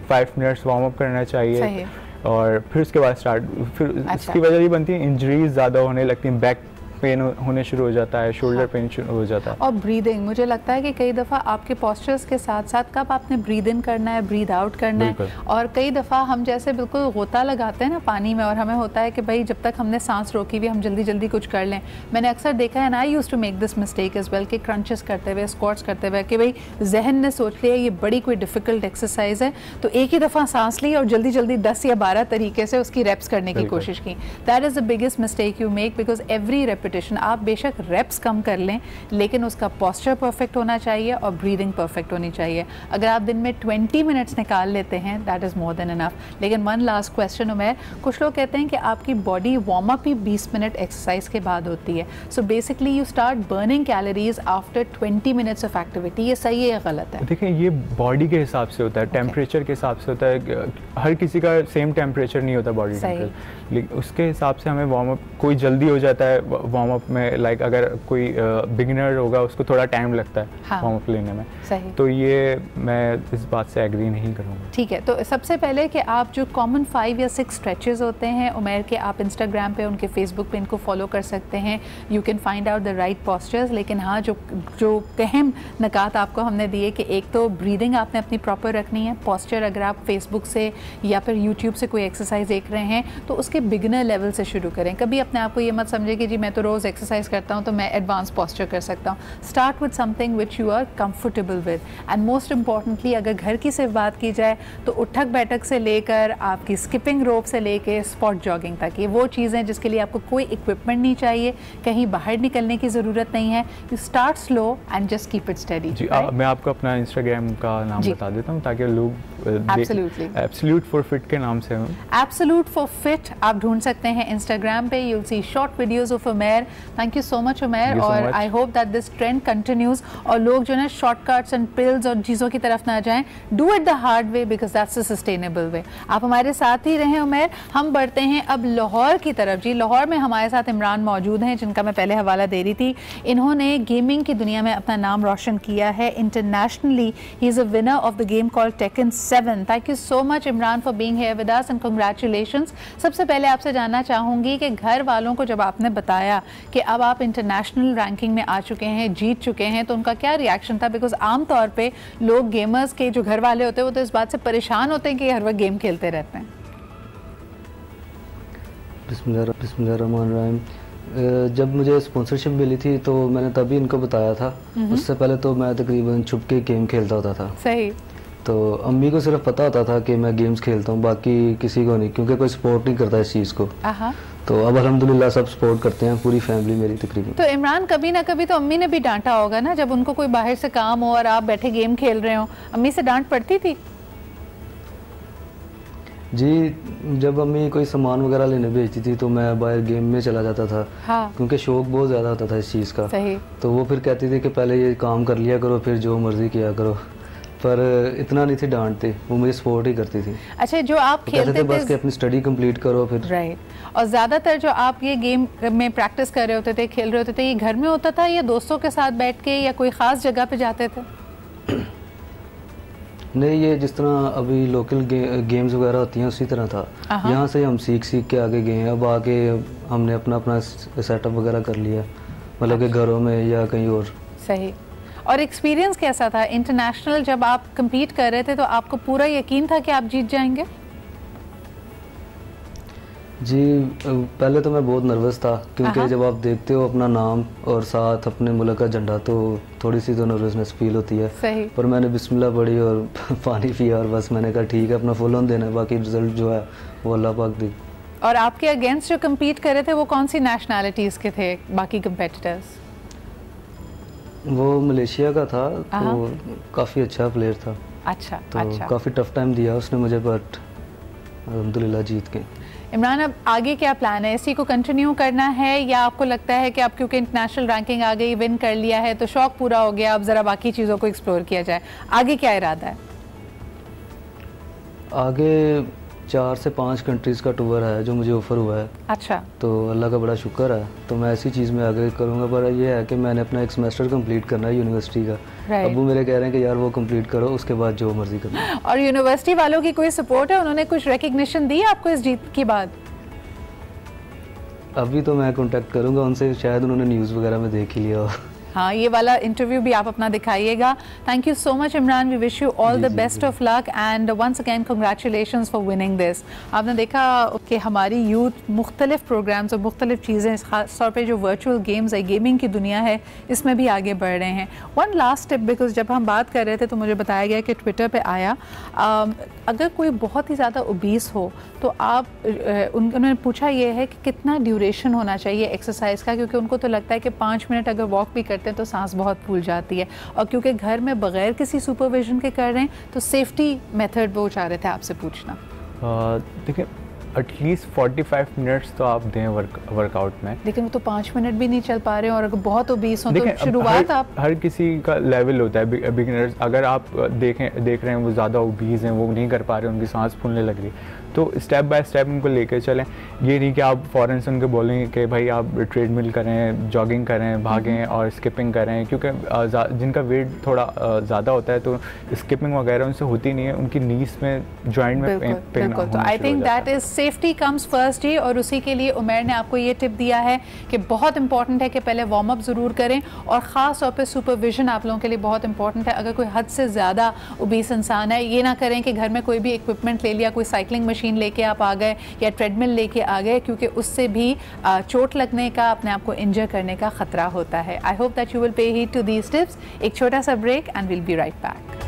5 मिनट्स वार्म अप करना चाहिए, और फिर उसके बाद स्टार्ट, फिर इसकी वजह ये बनती है इंजरीज ज़्यादा होने लगती हैं, बैक पेन होने शुरू हो जाता है, शोल्डर पेन शुरू हो जाता है। और ब्रीदिंग, मुझे लगता है कि कई दफ़ा आपके पोस्चर्स के साथ साथ कब आपने ब्रीद इन करना है, ब्रीद आउट करना है, और कई दफ़ा हम जैसे बिल्कुल गोता लगाते हैं ना पानी में, और हमें होता है कि भाई जब तक हमने सांस रोकी हुई हम जल्दी जल्दी कुछ कर लें। मैंने अक्सर देखा है ना, I used to make this mistake as well, कि क्रंचेस करते हुए, स्क्वाट्स करते हुए, कि भाई जहन ने सोच लिया ये बड़ी कोई डिफ़िकल्ट एक्सरसाइज है, तो एक ही दफ़ा सांस ली और जल्दी जल्दी 10 या 12 तरीके से उसकी रेप्स करने की कोशिश की। That is the biggest mistake you make, because every repetition, आप बेशक रेप्स कम कर लें लेकिन उसका पोस्चर परफेक्ट होना चाहिए और ब्रीदिंग परफेक्ट होनी चाहिए। अगर आप दिन में 20 मिनट्स निकाल लेते हैं, that is more than enough. लेकिन वन लास्ट क्वेश्चन उमैर, कुछ लोग कहते हैं कि आपकी बॉडी वार्म अप ही 20 मिनट एक्सरसाइज के बाद होती है, so basically you start burning calories after 20 minutes of activity, ये सही है या गलत है? देखिए, ये बॉडी के हिसाब से होता है, टेम्परेचर के हिसाब से होता है, हर किसी का सेम टेम्परेचर नहीं होता बॉडी टेम्परेचर, लेकिन उसके हिसाब से हमें वार्म अप, कोई जल्दी हो जाता है वार्म अप में, लाइक अगर कोई बिगिनर होगा उसको थोड़ा टाइम लगता है वार्म अप लेने में, सही, तो ये मैं इस बात से एग्री नहीं करूँगा। ठीक है, तो सबसे पहले कि आप जो कॉमन 5 या 6 स्ट्रेचेस होते हैं उमैर के, आप इंस्टाग्राम पे, उनके फेसबुक पे इनको फॉलो कर सकते हैं, you can find out the right postures. लेकिन हाँ, जो अहम नकात आपको हमने दिए कि एक तो ब्रीदिंग आपने अपनी प्रॉपर रखनी है, पोस्चर अगर आप फेसबुक से या फिर यूट्यूब से कोई एक्सरसाइज देख रहे हैं तो उसके बिगिनर लेवल से शुरू करें। कभी अपने आप को ये मत समझे कि जी मैं तो रोज़ एक्सरसाइज करता हूँ तो मैं एडवांस पोस्चर कर सकता हूँ। Start with something which you are comfortable with, and most importantly अगर घर की सिर्फ बात की जाए तो उठक बैठक से लेकर आपकी स्किपिंग रोप से लेकर स्पॉट जॉगिंग तक, ये वो चीज़ें जिसके लिए आपको कोई इक्विपमेंट नहीं चाहिए, कहीं बाहर निकलने की ज़रूरत नहीं है। You start slow and just keep it steady. जी, मैं आपको अपना इंस्टाग्राम का नाम बता देता हूँ ताकि लोग एब्सोल्यूट फॉर फिट के नाम से, एब्सोल्यूट फॉर फिट आप ढूंढ सकते हैं इंस्टाग्राम पे, you will see short videos of Umair. Thank you so much Umair, और I hope that this trend continues, और लोग जो है शॉर्टकट्स एंड पिल्स और चीज़ों की तरफ ना जाएं, do it the hard way because that's the sustainable way. आप हमारे साथ ही रहें उमैर। हम बढ़ते हैं अब लाहौर की तरफ। जी, लाहौर में हमारे साथ इमरान मौजूद हैं जिनका मैं पहले हवाला दे रही थी। इन्होंने गेमिंग की दुनिया में अपना नाम रोशन किया है internationally. He is a winner of the game called taken 7। Thank you so much Imran for being here with us and congratulations. सबसे पहले आपसे जानना चाहूँगी कि घर वालों को जब आपने बताया कि अब आप इंटरनेशनल रैंकिंग में आ चुके हैं, जीत चुके हैं, तो उनका क्या रिएक्शन था? बिकॉज आम तौर पे लोग गेमर्स के जो घर वाले होते हैं वो तो इस बात से परेशान होते हैं कि हर वक्त गेम खेलते रहते हैं। बिस्मिल्लाहिर्रहमानिर्रहीम। जब मुझे स्पॉन्सरशिप मिली थी तो मैंने तभी इनको बताया था। उससे पहले तो मैं तकरीबन छुप के गेम खेलता होता था। सही। तो अम्मी को सिर्फ पता होता था कि मैं गेम्स खेलता हूँ, बाकी किसी को नहीं, क्योंकि कोई सपोर्ट नहीं करता इस चीज़ को। तो अब अल्हम्दुलिल्लाह सब सपोर्ट करते हैं, पूरी फैमिली मेरी तकरीबन। तो इमरान, कभी ना कभी तो अम्मी ने भी डांटा होगा ना, जब उनको कोई बाहर से काम हो और आप बैठे गेम खेल रहे हो, अम्मी से डांट पड़ती थी? जी, जब अम्मी कोई सामान वगैरह लेने भेजती थी तो मैं बाहर गेम में चला जाता था। हाँ। क्योंकि शौक बहुत ज़्यादा होता था इस चीज़ का। सही। तो वो फिर कहती थी कि पहले ये काम कर लिया करो, फिर जो मर्ज़ी किया करो, पर इतना नहीं थी डांटते, वो मुझे सपोर्ट ही करती थी। अच्छा, जो आप खेलते थे बस कि अपनी स्टडी कंप्लीट करो फिर। राइट। और ज़्यादातर जो आप ये गेम में प्रैक्टिस कर रहे होते थे, खेल रहे होते थे, ये घर में होता था या दोस्तों के साथ बैठ के या कोई ख़ास जगह पे जाते थे? नहीं, ये जिस तरह अभी लोकल गेम्स वगैरह होती हैं उसी तरह था। यहाँ से हम सीख के आगे गए हैं। अब आगे हमने अपना सेटअप वगैरह कर लिया, मतलब कि घरों में या कहीं और। सही। और एक्सपीरियंस कैसा था इंटरनेशनल? जब आप compete कर रहे थे तो आपको पूरा यकीन था कि आप जीत जाएंगे? जी, पहले तो मैं बहुत नर्वस था, क्योंकि जब आप देखते हो अपना नाम और साथ अपने मुल्क का झंडा तो थोड़ी सी तो नर्वसनेस फील होती है। सही। पर मैंने बिस्मिल्लाह पढ़ी और पानी पिया और बस मैंने कहा ठीक है, अपना फुल ऑन देना है, बाकी रिजल्ट जो है वो अल्लाह पाक दी। और आपके अगेंस्ट जो compete कर रहे थे वो कौन सी नेशनैलिटीज़ के थे बाकी कंपेटिटर्स? वो मलेशिया का था, तो काफ़ी अच्छा प्लेयर था। अच्छा। तो काफ़ी टफ टाइम दिया उसने मुझे, बट अल्हम्दुलिल्लाह जीत के। इमरान, अब आगे क्या प्लान है? इसी को कंटिन्यू करना है या आपको लगता है कि आप क्योंकि इंटरनेशनल रैंकिंग आ गई, विन कर लिया है तो शौक पूरा हो गया, अब ज़रा बाकी चीज़ों को एक्सप्लोर किया जाए? आगे क्या इरादा है? आगे 4 से 5 कंट्रीज़ का टूर है जो मुझे ऑफ़र हुआ है। अच्छा। तो अल्लाह का बड़ा शुक्र है, तो मैं ऐसी चीज़ में आगे करूँगा। पर ये है कि मैंने अपना एक सेमेस्टर कंप्लीट करना है यूनिवर्सिटी का। अबू मेरे कह रहे हैं कि यार वो कंप्लीट करो, उसके बाद जो मर्जी करना। और यूनिवर्सिटी वालों की कोई सपोर्ट है? उन्होंने कुछ रिकग्निशन दी आपको इस जीत के बाद? अभी तो मैं कांटेक्ट करूँगा उनसे, शायद उन्होंने न्यूज़ वगैरह में देख ही लिया हो। हाँ, ये वाला इंटरव्यू भी आप अपना दिखाइएगा। Thank you so much Imran, we wish you all the best of luck and once again congratulations for winning this. आपने देखा कि हमारी यूथ मुख्तलिफ प्रोग्राम्स और मुख्तलिफ चीज़ें, खास तौर पे जो वर्चुअल गेम्स है, गेमिंग की दुनिया है, इसमें भी आगे बढ़ रहे हैं। वन लास्ट टिप, बिकॉज जब हम बात कर रहे थे तो मुझे बताया गया कि ट्विटर पर आया, अगर कोई बहुत ही ज़्यादा ओबीस हो तो आप उन्होंने पूछा ये है कि कितना ड्यूरेशन होना चाहिए एक्सरसाइज का, क्योंकि उनको तो लगता है कि 5 मिनट अगर वॉक भी करते हैं तो सांस बहुत फूल जाती है, और क्योंकि घर में बगैर किसी सुपरविजन के कर रहे हैं तो सेफ्टी मेथड वो चाह रहे थे आपसे पूछना। देखिए, एटलीस्ट 45 मिनट्स तो आप दें वर्कआउट में। लेकिन वो तो 5 मिनट भी नहीं चल पा रहे हैं, और अगर बहुत ओबीस हो तो शुरुआत आप हर किसी का लेवल होता है। बिगिनर्स अगर आप देख रहे हैं वो ज़्यादा ओबीस हैं, वो नहीं कर पा रहे, उनकी सांस फूलने लग रही, तो स्टेप बाय स्टेप उनको लेके चलें। ये नहीं कि आप फ़ौरन से उनको बोलेंगे कि भाई आप ट्रेडमिल करें, जॉगिंग करें, भागें और स्किपिंग करें, क्योंकि जिनका वेट थोड़ा ज़्यादा होता है तो स्किपिंग वगैरह उनसे होती नहीं है, उनकी नीज में, जॉइंट में पेन। तो I think that is safety comes first ही, और उसी के लिए उमर ने आपको ये टिप दिया है कि बहुत इंपॉर्टेंट है कि पहले वार्म अप ज़रूर करें, और ख़ास तौर पर सुपरविजन आप लोगों के लिए बहुत इंपॉर्टेंट है। अगर कोई हद से ज़्यादा ओबीस इंसान है, ये ना करें कि घर में कोई भी इक्विपमेंट ले लिया, कोई साइकिलिंग मशीन लेके आप आ गए या ट्रेडमिल लेके आ गए, क्योंकि उससे भी चोट लगने का, अपने आप को इंजर करने का खतरा होता है। I hope that you will pay heed to these tips. एक छोटा सा break and will be right back.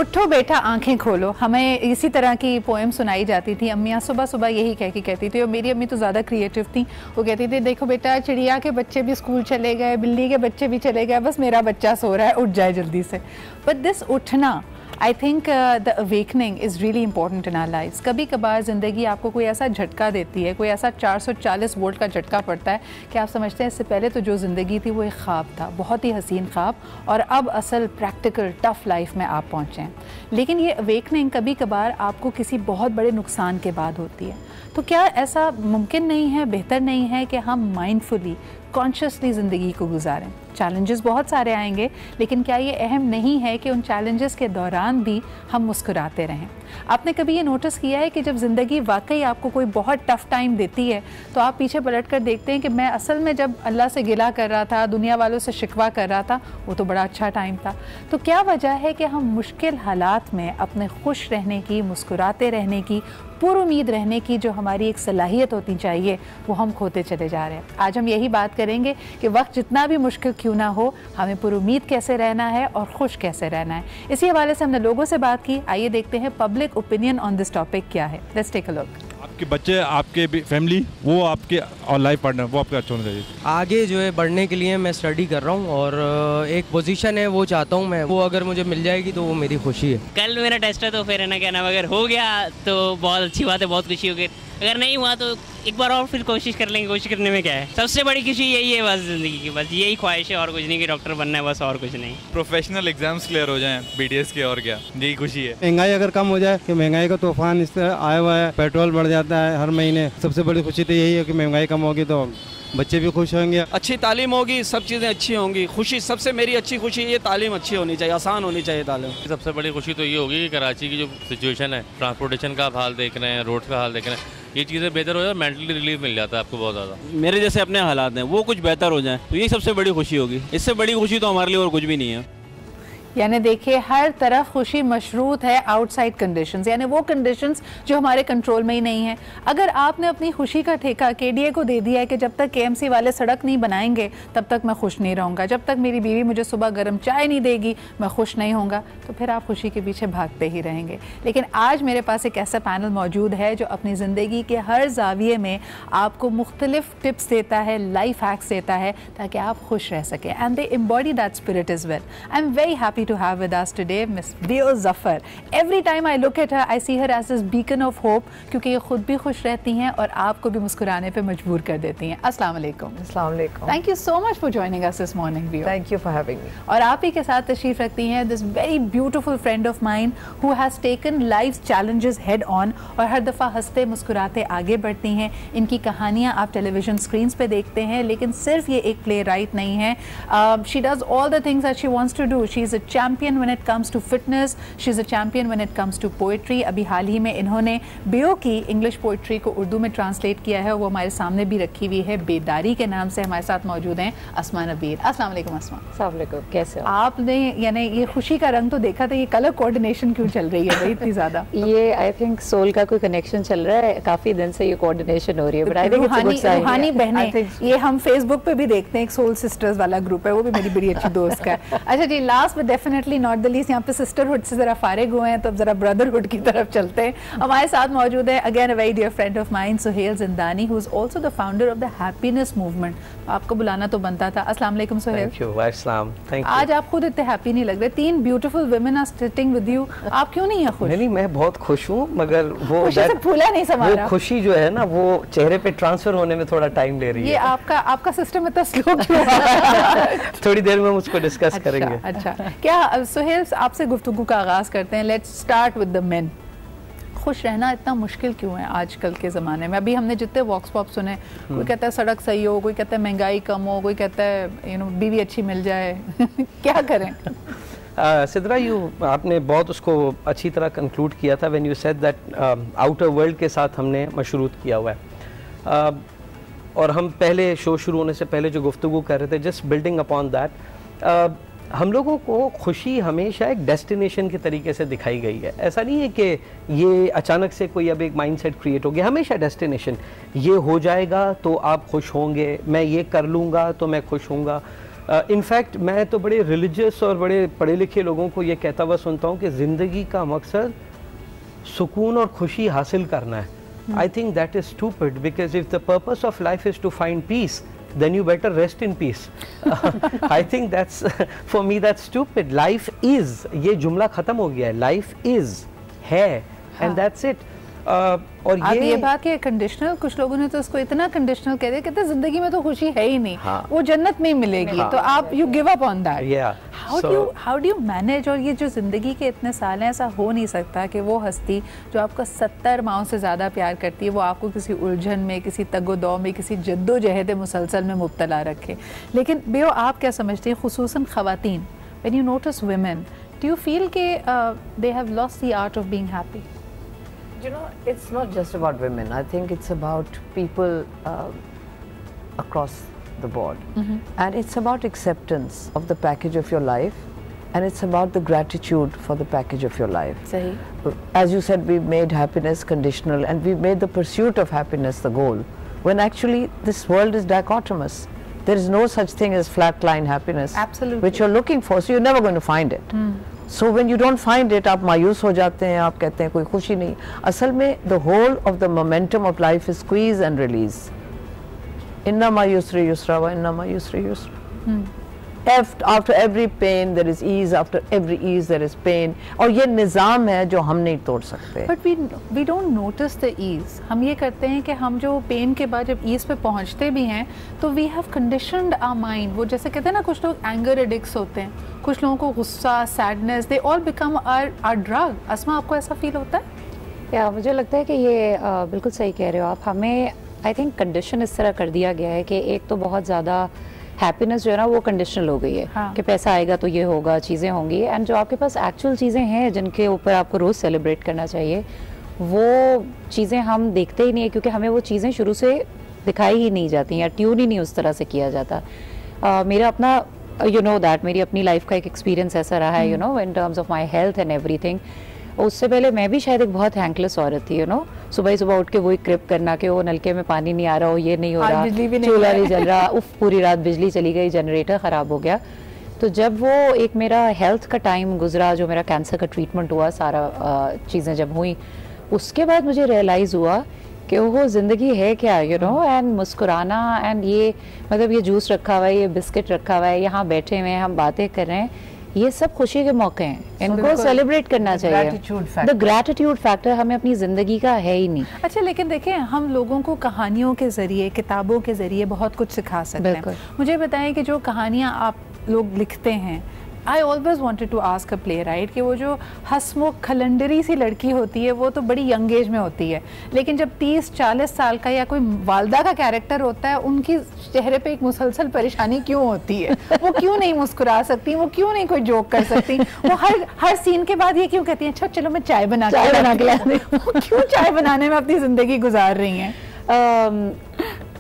उठो बेटा आंखें खोलो, हमें इसी तरह की पोएम सुनाई जाती थी। अम्मियाँ सुबह सुबह यही कह के कहती थी, और मेरी अम्मी तो ज़्यादा क्रिएटिव थी। वो कहती थी देखो बेटा, चिड़िया के बच्चे भी स्कूल चले गए, बिल्ली के बच्चे भी चले गए, बस मेरा बच्चा सो रहा है, उठ जाए जल्दी से। बट दिस उठना, I think the awakening is really important in our lifes. कभी कभार ज़िंदगी आपको कोई ऐसा झटका देती है, कोई ऐसा 440 वोल्ट का झटका पड़ता है कि आप समझते हैं इससे पहले तो जो ज़िंदगी थी वो एक ख्वाब था, बहुत ही हसीन ख्वाब, और अब असल प्रैक्टिकल टफ़ लाइफ में आप पहुँचे हैं। लेकिन ये अवेकनिंग कभी कभार आपको किसी बहुत बड़े नुकसान के बाद होती है। तो क्या ऐसा मुमकिन नहीं है, बेहतर नहीं है कि हम माइंडफुली कॉन्शियसली ज़िंदगी को गुजारें। चैलेंजेस बहुत सारे आएंगे, लेकिन क्या ये अहम नहीं है कि उन चैलेंजेस के दौरान भी हम मुस्कुराते रहें। आपने कभी ये नोटिस किया है कि जब ज़िंदगी वाकई आपको कोई बहुत टफ़ टाइम देती है तो आप पीछे पलट कर देखते हैं कि मैं असल में जब अल्लाह से गिला कर रहा था, दुनिया वालों से शिकवा कर रहा था, वो तो बड़ा अच्छा टाइम था। तो क्या वजह है कि हम मुश्किल हालात में अपने खुश रहने की, मुस्कुराते रहने की, पुरुमीद रहने की जो हमारी एक सलाहियत होती चाहिए, वो हम खोते चले जा रहे हैं। आज हम यही बात करेंगे कि वक्त जितना भी मुश्किल क्यों ना हो, हमें पुरुमीद कैसे रहना है और खुश कैसे रहना है। इसी हवाले से हमने लोगों से बात की। आइए देखते हैं public opinion on this topic क्या है। Let's take a look. आपके बच्चे, आपके फैमिली, वो आपके और लाइफ पार्टनर, वो आपका अच्छा होना चाहिए। आगे जो है बढ़ने के लिए मैं स्टडी कर रहा हूँ और एक पोजीशन है वो चाहता हूँ मैं, वो अगर मुझे मिल जाएगी तो वो मेरी खुशी है। कल मेरा टेस्ट है तो फिर है ना, क्या नाम, अगर हो गया तो बहुत अच्छी बात है, बहुत खुशी होगी। अगर नहीं हुआ तो एक बार और फिर कोशिश कर लेंगे। कोशिश करने में क्या है, सबसे बड़ी खुशी यही है बस ज़िंदगी की, बस यही ख्वाहिश है और कुछ नहीं कि डॉक्टर बनना है, बस और कुछ नहीं। प्रोफेशनल एग्जाम्स क्लियर हो जाएं BTS के, और क्या, यही खुशी है। महंगाई अगर कम हो जाए, कि महंगाई का तूफान इस तरह आया हुआ है, पेट्रोल बढ़ जाता है हर महीने, सबसे बड़ी खुशी तो यही है कि महंगाई कम होगी तो बच्चे भी खुश होंगे, अच्छी तालीम होगी, सब चीज़ें अच्छी होंगी। खुशी सबसे मेरी अच्छी खुशी ये तालीम अच्छी होनी चाहिए, आसान होनी चाहिए तालीम। सबसे बड़ी खुशी तो ये होगी कि कराची की जो सिचुएशन है, ट्रांसपोर्टेशन का आप हाल देख रहे हैं, रोड का हाल देख रहे हैं, ये चीज़ें बेहतर हो जाए, मेंटली रिलीफ मिल जाता है आपको बहुत ज़्यादा। मेरे जैसे अपने हालात हैं वो कुछ बेहतर हो जाए तो ये सबसे बड़ी खुशी होगी। इससे बड़ी खुशी तो हमारे लिए और कुछ भी नहीं है। यानी देखिए, हर तरफ खुशी मशरूत है आउटसाइड कंडीशंस, यानी वो कंडीशंस जो हमारे कंट्रोल में ही नहीं है। अगर आपने अपनी खुशी का ठेका KDA को दे दिया है कि जब तक KMC वाले सड़क नहीं बनाएंगे तब तक मैं खुश नहीं रहूँगा, जब तक मेरी बीवी मुझे सुबह गर्म चाय नहीं देगी मैं खुश नहीं होऊंगा, तो फिर आप खुशी के पीछे भागते ही रहेंगे। लेकिन आज मेरे पास एक ऐसा पैनल मौजूद है जो अपनी ज़िंदगी के हर जाविये में आपको मुख्तलिफ टिप्स देता है, लाइफ हैक्स देता है, ताकि आप खुश रह सकें। And they embody that spirit is well. I am very happy to have with us today Miss Deo Zafar. Every time I look at her, I see her as this beacon of hope, क्योंकि ये खुद भी खुश रहती हैं और आपको भी मुस्कुराने पे मजबूर कर देती हैं। अस्सलाम वालेकुम। अस्सलाम वालेकुम। Thank you so much for joining us this morning, Deo. Thank you for having me. और आप ही के साथ तशरीफ रखती हैं this very beautiful friend of mine who has taken life's challenges head on और हर दफ़ा हंसते मुस्कुराते आगे बढ़ती हैं। इनकी कहानियाँ आप टेलीविजन स्क्रीन्स पे देखते हैं, लेकिन सिर्फ ये एक प्ले राइट नहीं है। She does all the things that she wants to do. She is a champion when it comes to fitness. She is a champion when it comes to poetry. अभी हाल ही में इन्होंने बेओ की इंग्लिश पोइट्री को उर्दू में translate किया है, वो हमारे सामने भी रखी हुई है। बेदारी के नाम से हमारे साथ मौजूद हैं अस्मा नबीर। अस्सलाम वालेकुम अस्मा। अस्सलाम वालेकुम, कैसे हो? आपने यानी ये खुशी का रंग तो देखा था, ये कलर कोऑर्डिनेशन क्यों चल रही है भाई इतनी ज़्यादा? ये आई थिंक सोल का कोई कनेक्शन चल रहा है, काफ़ी दिन से ये कोऑर्डिनेशन हो रही है, but I think it's a good sign. रूहानी बहनें, ये हम फेसबुक पे भी देखते हैं, एक सोल सिस्टर्स वाला ग्रुप है, वो भी मेरी बड़ी अच्छी दोस्त का है। अच्छा जी, last but definitely not the least, यहाँ पे सिस्टरहुड से ज़रा फारिग हुए हैं तो अब ज़रा ब्रदरहुड की तरफ चलते हैं। हमारे साथ मौजूद है again a very dear friend of mine, Suhail Jindani, who is also the founder of the happiness movement. आपको बुलाना तो बनता था। अस्सलाम वालेकुम सुहेल। Thank you. आज आप खुद इतने हैप्पी नहीं लग रहे, 3 beautiful women are sitting with you, आप क्यों नहीं है खुश? नहीं, मैं बहुत खुश हूँ, मगर वो फूला नहीं समा रहा। खुशी जो है ना वो चेहरे पे ट्रांसफर होने में थोड़ा टाइम ले रही है। ये आपका सिस्टम इतना स्लो क्यों है? थोड़ी देर में हम उसको डिस्कस करेंगे। अच्छा, क्या सुहेल आपसे गुफ्तगू का आगाज करते हैं। Let's start with the main. खुश रहना इतना मुश्किल क्यों है आजकल के ज़माने में? अभी हमने जितने वॉक्स पॉप सुने, कोई कहता है सड़क सही हो, कोई कहता है महंगाई कम हो, कोई कहता है बीवी अच्छी मिल जाए। क्या करें? सिद्रा, आपने बहुत उसको अच्छी तरह कंक्लूड किया था when you said that outer world के साथ हमने मशरूत किया हुआ है। और हम पहले शो शुरू होने से पहले जो गुफ्तगू कर रहे थे, जस्ट बिल्डिंग अपॉन दैट, हम लोगों को खुशी हमेशा एक डेस्टिनेशन के तरीके से दिखाई गई है। ऐसा नहीं है कि ये अचानक से कोई अब एक माइंडसेट क्रिएट हो गया, हमेशा डेस्टिनेशन, ये हो जाएगा तो आप खुश होंगे, मैं ये कर लूँगा तो मैं खुश होऊंगा। इनफैक्ट मैं तो बड़े रिलीजियस और बड़े पढ़े लिखे लोगों को ये कहता हुआ सुनता हूँ कि ज़िंदगी का मकसद सुकून और खुशी हासिल करना है। I think that is stupid, because if the purpose of life is to find peace, then you better rest in peace. I think that's for me that's stupid. Life is, ये जुमला ख़त्म हो गया है, life is है, and that's it. और ये बात है कंडीशनल, कुछ लोगों ने तो उसको इतना कंडीशनल कह दिया, कहते जिंदगी में तो खुशी है ही नहीं, वो जन्नत में ही मिलेगी, तो आप you give up on that. How do you manage? और ये जो जिंदगी के इतने साल हैं, ऐसा हो नहीं सकता कि वो हस्ती जो आपका 70 माओं से ज़्यादा प्यार करती है वो आपको किसी उलझन में, किसी तगोदौ में, किसी जद्दोजहद मुसलसल में मुब्तला रखे। लेकिन बेओ आप क्या समझते हैं, खुसूसन ख़वातीन, when you notice women, do you feel के they have lost the art of being happy? You know, it's not just about women. I think it's about people across the board. And it's about acceptance of the package of your life, and it's about the gratitude for the package of your life. Sahi. As you said, we've made happiness conditional, and we've made the pursuit of happiness the goal, when actually this world is dichotomous. There is no such thing as flatline happiness. Absolutely. Which you're looking for, so you're never going to find it. So when you don't find it, आप मायूस हो जाते हैं, आप कहते हैं कोई खुशी नहीं। असल में the whole of the momentum of life is squeeze and release. Inna ma yusri yusra wa inna ma yusri yusra. After every pain there is ease, after every ease there is pain. और ये निज़ाम है जो हम नहीं तोड़ सकते। But we don't notice the ease. हम ये करते हैं कि हम जो पेन के बाद जब ईज पे पहुंचते भी हैं तो we have conditioned our mind. वो जैसे कहते हैं ना, कुछ लोग एंगर एडिक्ट्स होते हैं, कुछ लोगों को गुस्सा, sadness, they all become our drug. अस्मा, आपको ऐसा फील होता है? या मुझे लगता है कि ये बिल्कुल सही कह रहे हो आप। हमें आई थिंक कंडीशन इस तरह कर दिया गया है कि एक तो बहुत ज़्यादा हैप्पीनेस जो है ना वो कंडीशनल हो गई है। हाँ। कि पैसा आएगा तो ये होगा, चीज़ें होंगी, एंड जो आपके पास एक्चुअल चीज़ें हैं जिनके ऊपर आपको रोज़ सेलिब्रेट करना चाहिए, वो चीज़ें हम देखते ही नहीं है, क्योंकि हमें वो चीज़ें शुरू से दिखाई ही नहीं जाती या ट्यून ही नहीं उस तरह से किया जाता। मेरा अपना यू नो दैट मेरी अपनी लाइफ का एक एक्सपीरियंस ऐसा रहा है, you know, in terms of my health and everything. उससे पहले मैं भी शायद एक बहुत हैंकलेस औरत थी, यू नो, सुबह सुबह उठ के वही क्रिप करना कि वो नलके में पानी नहीं आ रहा हो, ये नहीं हो रहा, चूल्हा नहीं जल रहा, उफ पूरी रात बिजली चली गई, जनरेटर ख़राब हो गया। तो जब वो एक मेरा हेल्थ का टाइम गुजरा, जो मेरा कैंसर का ट्रीटमेंट हुआ, सारा चीज़ें जब हुई, उसके बाद मुझे रियलाइज़ हुआ कि वो ज़िंदगी है क्या, यू नो, एंड मुस्कुराना, एंड ये मतलब ये जूस रखा हुआ है, ये बिस्किट रखा हुआ है, यहाँ बैठे हुए हैं, हम बातें कर रहे हैं, ये सब खुशी के मौके हैं, इनको सेलिब्रेट करना चाहिए। द ग्रैटिट्यूड फैक्टर हमें अपनी ज़िंदगी का है ही नहीं। अच्छा, लेकिन देखें, हम लोगों को कहानियों के ज़रिए, किताबों के ज़रिए बहुत कुछ सिखा सकते हैं। मुझे बताएं कि जो कहानियाँ आप लोग लिखते हैं, I always wanted to ask a playwright कि वो जो हंसमुख खलंडरी सी लड़की होती है वो तो बड़ी यंग एज में होती है, लेकिन जब 30-40 साल का या कोई वालदा का कैरेक्टर होता है, उनकी चेहरे पे एक मुसलसल परेशानी क्यों होती है? वो क्यों नहीं मुस्कुरा सकती, वो क्यों नहीं कोई जोक कर सकती, वो हर सीन के बाद ये क्यों कहती हैं, अच्छा चलो मैं चाय बना के ला दूं? क्यों चाय बनाने में अपनी ज़िंदगी गुजार रही हैं?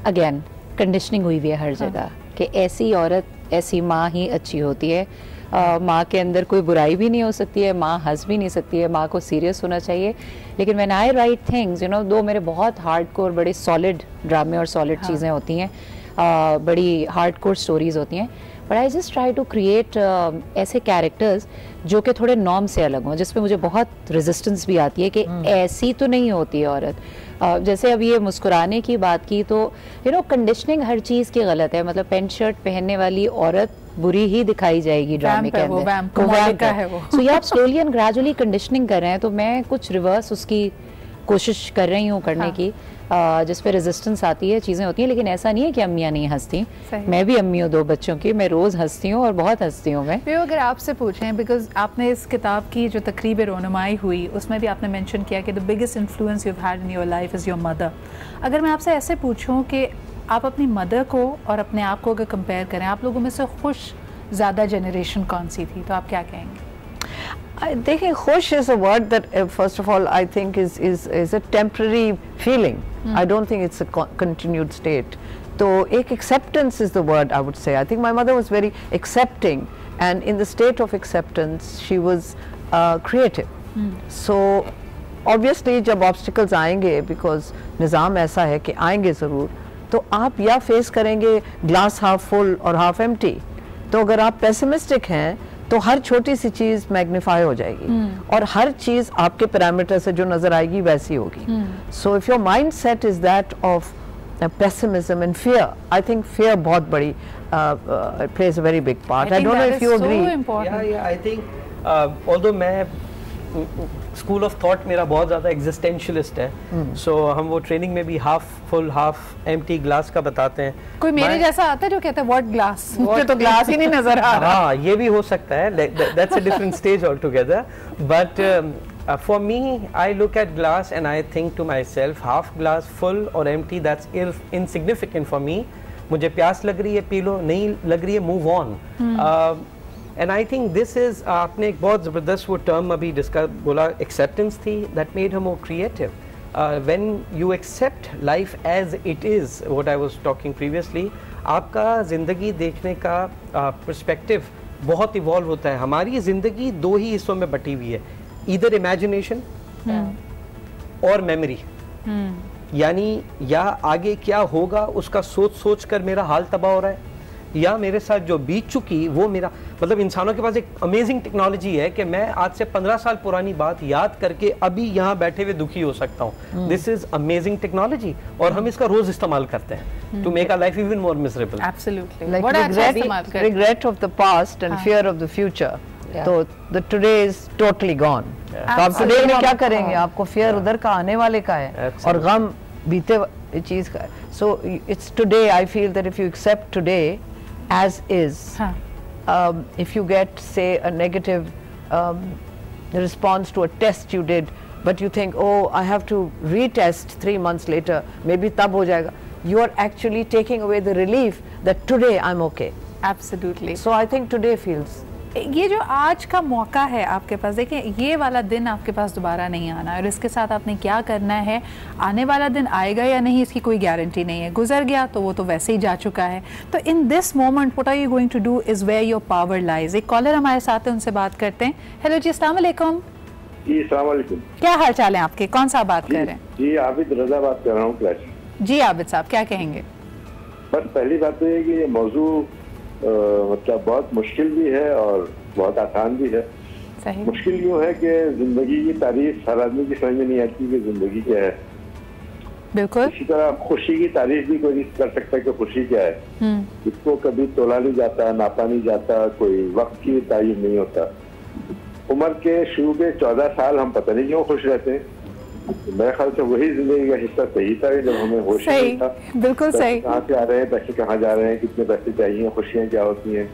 अगेन कंडीशनिंग हुई हुई है हर जगह कि ऐसी औरत, ऐसी माँ ही अच्छी होती है। माँ के अंदर कोई बुराई भी नहीं हो सकती है, माँ हंस भी नहीं सकती है, माँ को सीरियस होना चाहिए। लेकिन when I right things, you know, दो मेरे बहुत हार्डकोर बड़े सॉलिड ड्रामे और सॉलिड चीज़ें होती हैं, बड़ी हार्डकोर स्टोरीज होती हैं, but I just try to create ऐसे कैरेक्टर्स जो कि थोड़े नॉर्म से अलग हों, जिसमें मुझे बहुत रेजिस्टेंस भी आती है कि ऐसी तो नहीं होती है औरत। जैसे अब ये मुस्कुराने की बात की तो यू नो कंडीशनिंग हर चीज़ की गलत है, मतलब पेंट शर्ट पहनने वाली औरत बुरी ही दिखाई जाएगी ड्रामे के अंदर। सो ये आप स्लोली एंड ग्रेजुअली कंडीशनिंग कर रहे हैं, तो मैं कुछ रिवर्स उसकी कोशिश कर रही हूँ करने की, जिस पे रेजिस्टेंस आती है, चीज़ें होती हैं, लेकिन ऐसा नहीं है कि अम्मियाँ नहीं हंसती। मैं भी अम्मी हूँ 2 बच्चों की, मैं रोज़ हंसती हूँ और बहुत हंसती हूँ मैं। अगर आपसे पूछें, बिकॉज आपने इस किताब की जो तकरीब रोनुमाई हुई उसमें भी आपने मेंशन किया कि the biggest influence you had in your life is your mother. अगर मैं आपसे ऐसे पूछूं कि आप अपनी मदर को और अपने आप को अगर कंपेयर करें, आप लोगों में से खुश ज़्यादा जनरेशन कौन सी थी, तो आप क्या कहेंगे? देखिए, खुश is a word that first of all I think is a temporary feeling, I don't think it's a continued state. तो एक acceptance is the word I would say. I think my mother was very accepting, and in the state of acceptance she was creative. So obviously जब obstacles आएंगे, because निज़ाम ऐसा है कि आएंगे ज़रूर, तो आप या फेस करेंगे ग्लास हाफ फुल और हाफ एम्प्टी। तो अगर आप पेसिमिस्टिक हैं तो हर छोटी सी चीज़ मैग्नीफाई हो जाएगी और हर चीज़ आपके पैरामीटर से जो नज़र आएगी वैसी होगी। So if your mind set is that of pessimism and fear, I think fear बहुत बड़ी plays a very big part. I don't know if you agree. Yeah, I think although मैं स्कूल ऑफ थॉट मेरा बहुत ज़्यादा existentialist है, सो हम वो training में भी half full half empty glass का बताते हैं। कोई मेरे जैसा आता है जो कहता है व्हाट ग्लास, मुझे तो ग्लास ही नहीं नजर आ रहा। हाँ, ये भी हो सकता है, that's a different stage all together, but for me, I look at glass and I think to myself, half glass full or empty, that's insignificant for me. मुझे प्यास लग रही है पी लो, नहीं लग रही है move on. And I think this is, आपने एक बहुत ज़बरदस्त वो टर्म अभी डिस्कस बोला, acceptance थी, that made her more creative. When you accept life as it is, what I was talking previously, आपका ज़िंदगी देखने का perspective बहुत इवॉल्व होता है। हमारी ज़िंदगी दो ही हिस्सों में बटी हुई है, इधर इमेजिनेशन और मेमोरी, यानी या आगे क्या होगा उसका सोच सोच कर मेरा हाल तबाह हो रहा है, या मेरे साथ जो बीत चुकी वो मेरा, मतलब इंसानों के पास एक अमेजिंग टेक्नोलॉजी है कि मैं आज से 15 साल पुरानी बात याद करके अभी यहाँ बैठे हुए दुखी हो सकता हूँ। दिस इज अमेजिंग टेक्नोलॉजी, और हम इसका रोज इस्तेमाल करते हैं to make our life even more miserable. Absolutely, like regret of the past and fear of the future. तो the today is totally gone. तो आप today में क्या करेंगे? आपको fear उधर का आने वाले का है और गम बीते चीज का है। So it's today. I feel that if you accept today as is, if you get say a negative response to a test you did, but you think, oh, I have to retest 3 months later, maybe तब हो जाएगा. You are actually taking away the relief that today I'm okay. Absolutely. So I think today feels. ये जो आज का मौका है आपके पास, देखें ये वाला दिन आपके पास दोबारा नहीं आना, और इसके साथ आपने क्या करना है, आने वाला दिन आएगा या नहीं इसकी कोई गारंटी नहीं है, गुजर गया तो वो तो वैसे ही जा चुका है। तो in this moment what are you going to do is where your power lies. एक कॉलर हमारे साथ है, उनसे बात करते हैं। हेलो जी, अस्सलाम वालेकुम। जी अस्सलाम वालेकुम। क्या हाल चाल है आपके, कौन सा बात कर रहे हैं? जी आबिद रजा बात कर रहा हूँ क्लैश। जी आबिद साहब, क्या कहेंगे? बस पहली बात तो ये कि ये मौजू मतलब बहुत मुश्किल भी है और बहुत आसान भी है। सही। मुश्किल यूँ है कि जिंदगी की तारीफ हर आदमी की समझ में नहीं आती कि जिंदगी क्या है। बिल्कुल। इसी तरह खुशी की तारीफ भी कोई नहीं कर सकता कि खुशी क्या है। इसको कभी तोला नहीं जाता, नापा नहीं जाता, कोई वक्त की तारीफ नहीं होता। उम्र के शुरू के 14 साल हम पता नहीं क्यों खुश रहते हैं। मेरे ख्याल से वही जिंदगी का हिस्सा सही था जब हमें होश नहीं था। बिल्कुल सही। कहाँ से आ रहे हैं पैसे, कहाँ जा रहे हैं, कितने पैसे चाहिए, खुशियाँ क्या होती हैं।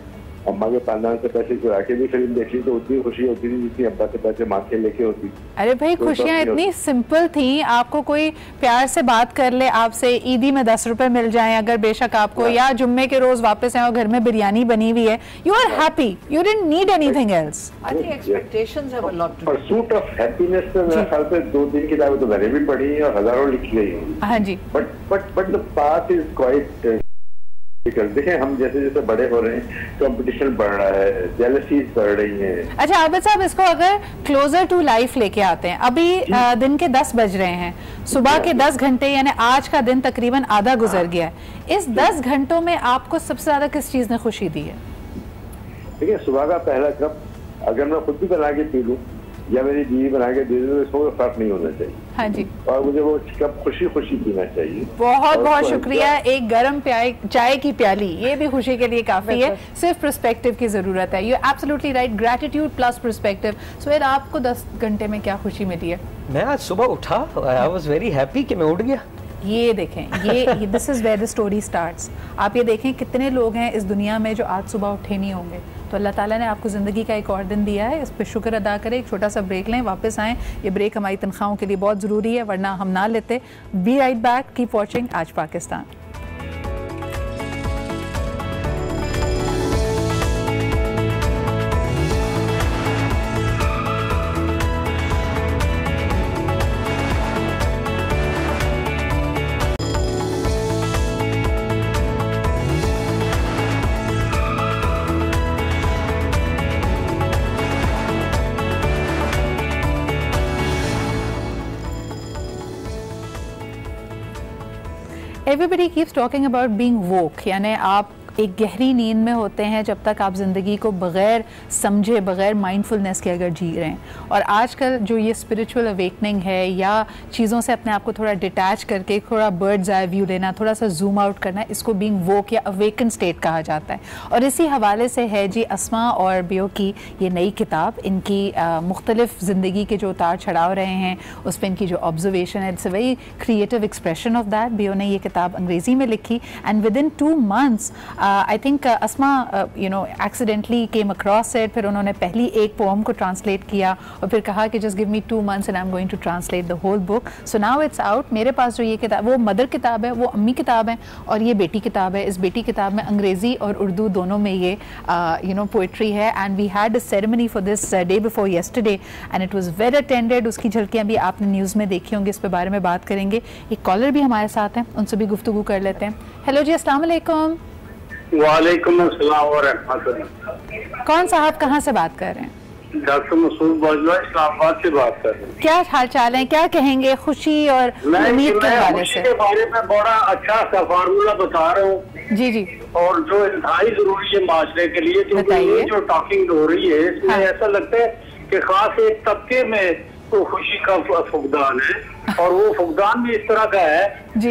अम्मा के पानदान से पैसे चुरा के भी फिल्म देख ली तो उतनी खुशी होती थी जितनी अब्बा से पैसे मांग के लेके होती। अरे भाई खुशियाँ इतनी सिंपल थी, आपको कोई प्यार से बात कर ले आपसे, ईदी में 10 रुपए मिल जाएं अगर बेशक आपको, या जुम्मे के रोज वापस आए और घर में बिरयानी बनी हुई है, you are happy, you didn't need anything else. I think expectations have a lot to do. Pursuit of happiness में मेरे ख्याल से 2-3 किताबें तो मैंने भी पढ़ी हैं और हजारों लिखी गई हैं। हाँ जी। But the path is quite. देखें हम जैसे जैसे बड़े हो रहे हैं कंपटीशन बढ़ रहा है, जेलसीज बढ़ रही हैं। अच्छा आबिद साहब, इसको अगर क्लोजर टू लाइफ लेके आते हैं, अभी दिन के 10 बज रहे हैं, सुबह के 10 घंटे यानी आज का दिन तकरीबन आधा गुजर गया है। इस 10 घंटों में आपको सबसे ज्यादा किस चीज ने खुशी दी है? देखिए सुबह का पहला कप अगर मैं खुद भी बना के पी लूं या मेरी बीवी बना के दे दे तो इसमें फर्क नहीं होना चाहिए। हाँ जी। और मुझे वो कप खुशी खुशी पीना चाहिए। बहुत बहुत शुक्रिया। एक गर्म चाय की प्याली, ये भी खुशी के लिए काफी है, सिर्फ पर्सपेक्टिव की जरूरत है। You absolutely right, gratitude plus perspective. So आपको 10 घंटे में क्या खुशी मिली है? मैं आज सुबह उठा, आई वाज वेरी हैप्पी कि मैं उठ गया। ये देखें, ये this is where the story starts. आप ये देखें कितने लोग हैं इस दुनिया में जो आज सुबह उठे नहीं होंगे। तो अल्लाह ताला ने आपको ज़िंदगी का एक और दिन दिया है, इस पर शुक्र अदा करें। एक छोटा सा ब्रेक लें, वापस आएँ। ये ब्रेक हमारी तनख्वाहों के लिए बहुत ज़रूरी है, वरना हम ना लेते। Be right back, keep watching आज Pakistan. Everybody keeps talking about being woke, यानी आप एक गहरी नींद में होते हैं जब तक आप ज़िंदगी को बग़ैर समझे, बग़ैर माइंडफुलनेस के अगर जी रहे हैं। और आजकल जो ये स्पिरिचुअल अवेकनिंग है या चीज़ों से अपने आप को थोड़ा डिटैच करके थोड़ा बर्ड्स आई व्यू लेना, थोड़ा सा जूम आउट करना, इसको बीइंग वोक या अवेकन स्टेट कहा जाता है। और इसी हवाले से है जी अस्मा और बियो की ये नई किताब, इनकी मुख्तलिफ ज़िंदगी के जो उतार चढ़ाव रहे हैं उस पर इनकी जो ऑब्जर्वेशन है, it's a very creative expression of that. बियो ने ये किताब अंग्रेज़ी में लिखी and with in 2 months I think Asma accidentally came across it, फिर उन्होंने पहली एक पोम को ट्रांसलेट किया और फिर कहा कि just give me 2 months and I am going to translate the whole book. So now it's out. मेरे पास जो ये किताब, वो मदर किताब है, वो अम्मी किताब है, और ये बेटी किताब है। इस बेटी किताब में अंग्रेज़ी और उर्दू दोनों में ये पोइट्री है। And we had a ceremony for this day before yesterday and it was well attended. उसकी झलकियाँ भी आपने न्यूज़ में देखी होंगी, इस पे बारे में बात करेंगे। एक कॉलर भी हमारे साथ हैं, उनसे भी गुफ्तगू कर लेते हैं। हेलो जी, अस्सलाम वालेकुम। वालेकुम अस्सलाम व रहमतुल्लाह। कौन साहब, कहाँ से बात कर रहे हैं? डॉक्टर मसूद बाजवा, इस्लामाबाद से बात कर रहे हैं। क्या हाल चाल है, क्या कहेंगे खुशी और उम्मीद के हवाले से? के बारे में बड़ा अच्छा सा फार्मूला बता रहा हूँ जी जी, और जो इंतहाई जरूरी है माशरे के लिए, क्योंकि ये जो टॉकिंग हो रही है इसमें ऐसा लगता है कि खास एक तबके में तो खुशी का फुकदान है, और वो फुकदान भी इस तरह का है कि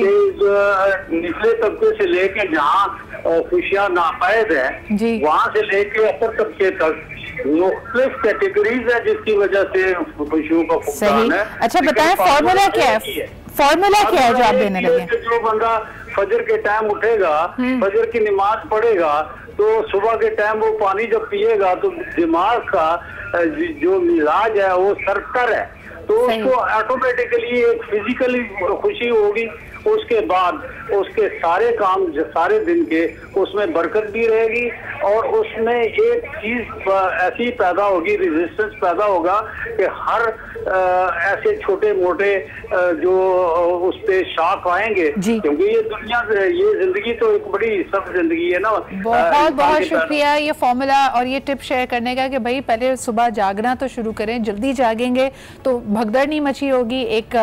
निचले तबके से लेके जहाँ खुशियाँ नापायद है, वहाँ से लेके अपर तबके तक मुख्तलिफ कैटेगरीज है जिसकी वजह से खुशियों का फुकदान है। अच्छा बताएं, फॉर्मूला क्या है? फॉर्मूला क्या है जो आप देने लगे? जो बंदा फजर के टाइम उठेगा, फजर की नमाज पढ़ेगा, तो सुबह के टाइम वो पानी जब पिएगा तो दिमाग का जो मिजाज है वो सरतर है, तो उसको ऑटोमेटिकली एक फिजिकली खुशी होगी। उसके बाद उसके सारे काम सारे दिन के उसमें बरकत भी रहेगी, और उसमें एक चीज ऐसी पैदा होगी, रेजिस्टेंस पैदा होगा कि हर ऐसे छोटे मोटे जो उस पे शॉक आएंगे, क्योंकि ये दुनिया, ये जिंदगी तो एक बड़ी सख्त जिंदगी है ना। बहुत बहुत शुक्रिया ये फॉर्मूला और ये टिप शेयर करने का कि भाई पहले सुबह जागना तो शुरू करें, जल्दी जागेंगे तो भगदड़ नहीं मची होगी। एक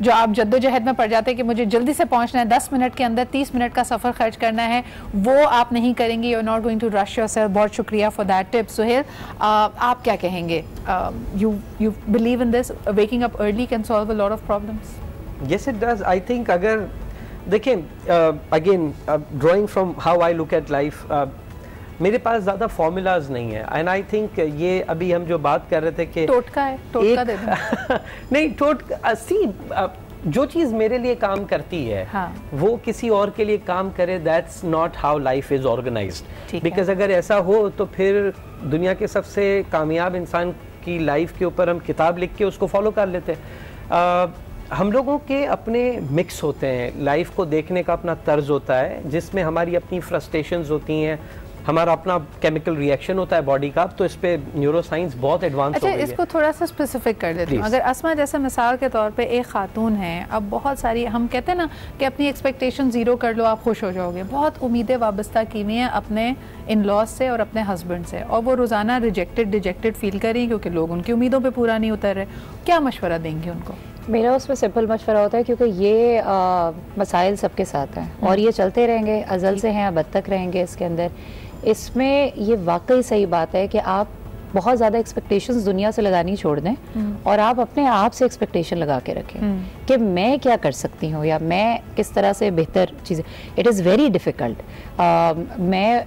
जो आप जद्दोजहद में पड़ जाते हैं कि मुझे जल्दी से पहुंचना है, 10 मिनट के अंदर 30 मिनट का सफ़र खर्च करना है, वो आप नहीं करेंगे। You are not going to rush yourself. बहुत शुक्रिया फॉर दैट टिप। सुहेल, आप क्या कहेंगे? You believe in this, waking up early can solve a lot of problems? Yes it does. I think अगर देखें, again drawing from how I look at life, मेरे पास ज़्यादा फॉर्मूलाज नहीं है, एंड आई थिंक ये अभी हम जो बात कर रहे थे कि टोटका है, टोटका दे दो। नहीं, टोटका सी जो चीज़ मेरे लिए काम करती है, वो किसी और के लिए काम करे, that's not how life is organised. Because अगर ऐसा हो तो फिर दुनिया के सबसे कामयाब इंसान की लाइफ के ऊपर हम किताब लिख के उसको फॉलो कर लेते हैं। हम लोगों के अपने मिक्स होते हैं, लाइफ को देखने का अपना तर्ज होता है जिसमें हमारी अपनी फ्रस्ट्रेशंस होती हैं, हमारा अपना केमिकल रिएक्शन होता है बॉडी का। तो इस पे न्यूरो साइंस बहुत एडवांस हो गई है। इसको थोड़ा सा स्पेसिफिक कर देती हूँ। अगर अस्मा जैसे मिसाल के तौर पे एक खातून है, अब बहुत सारी, हम कहते हैं ना कि अपनी एक्सपेक्टेशन ज़ीरो कर लो आप खुश हो जाओगे, बहुत उम्मीदें वाबस्ता की हुई हैं अपने इन लॉज से और अपने हस्बैंड से, और वो रोज़ाना डिजेक्टेड फील कर रही हैं क्योंकि लोग उनकी उम्मीदों पर पूरा नहीं उतर रहे। क्या मशवरा देंगे उनको? मेरा उसमें सिंपल मशवरा होता है, क्योंकि ये मसाइल सबके साथ हैं और ये चलते रहेंगे, अज़ल से हैं, अब तक रहेंगे इसके अंदर। इसमें ये वाकई सही बात है कि आप बहुत ज़्यादा एक्सपेक्टेशंस दुनिया से लगानी छोड़ दें और आप अपने आप से एक्सपेक्टेशन लगा के रखें कि मैं क्या कर सकती हूँ या मैं किस तरह से बेहतर चीज़ें। It is very difficult. मैं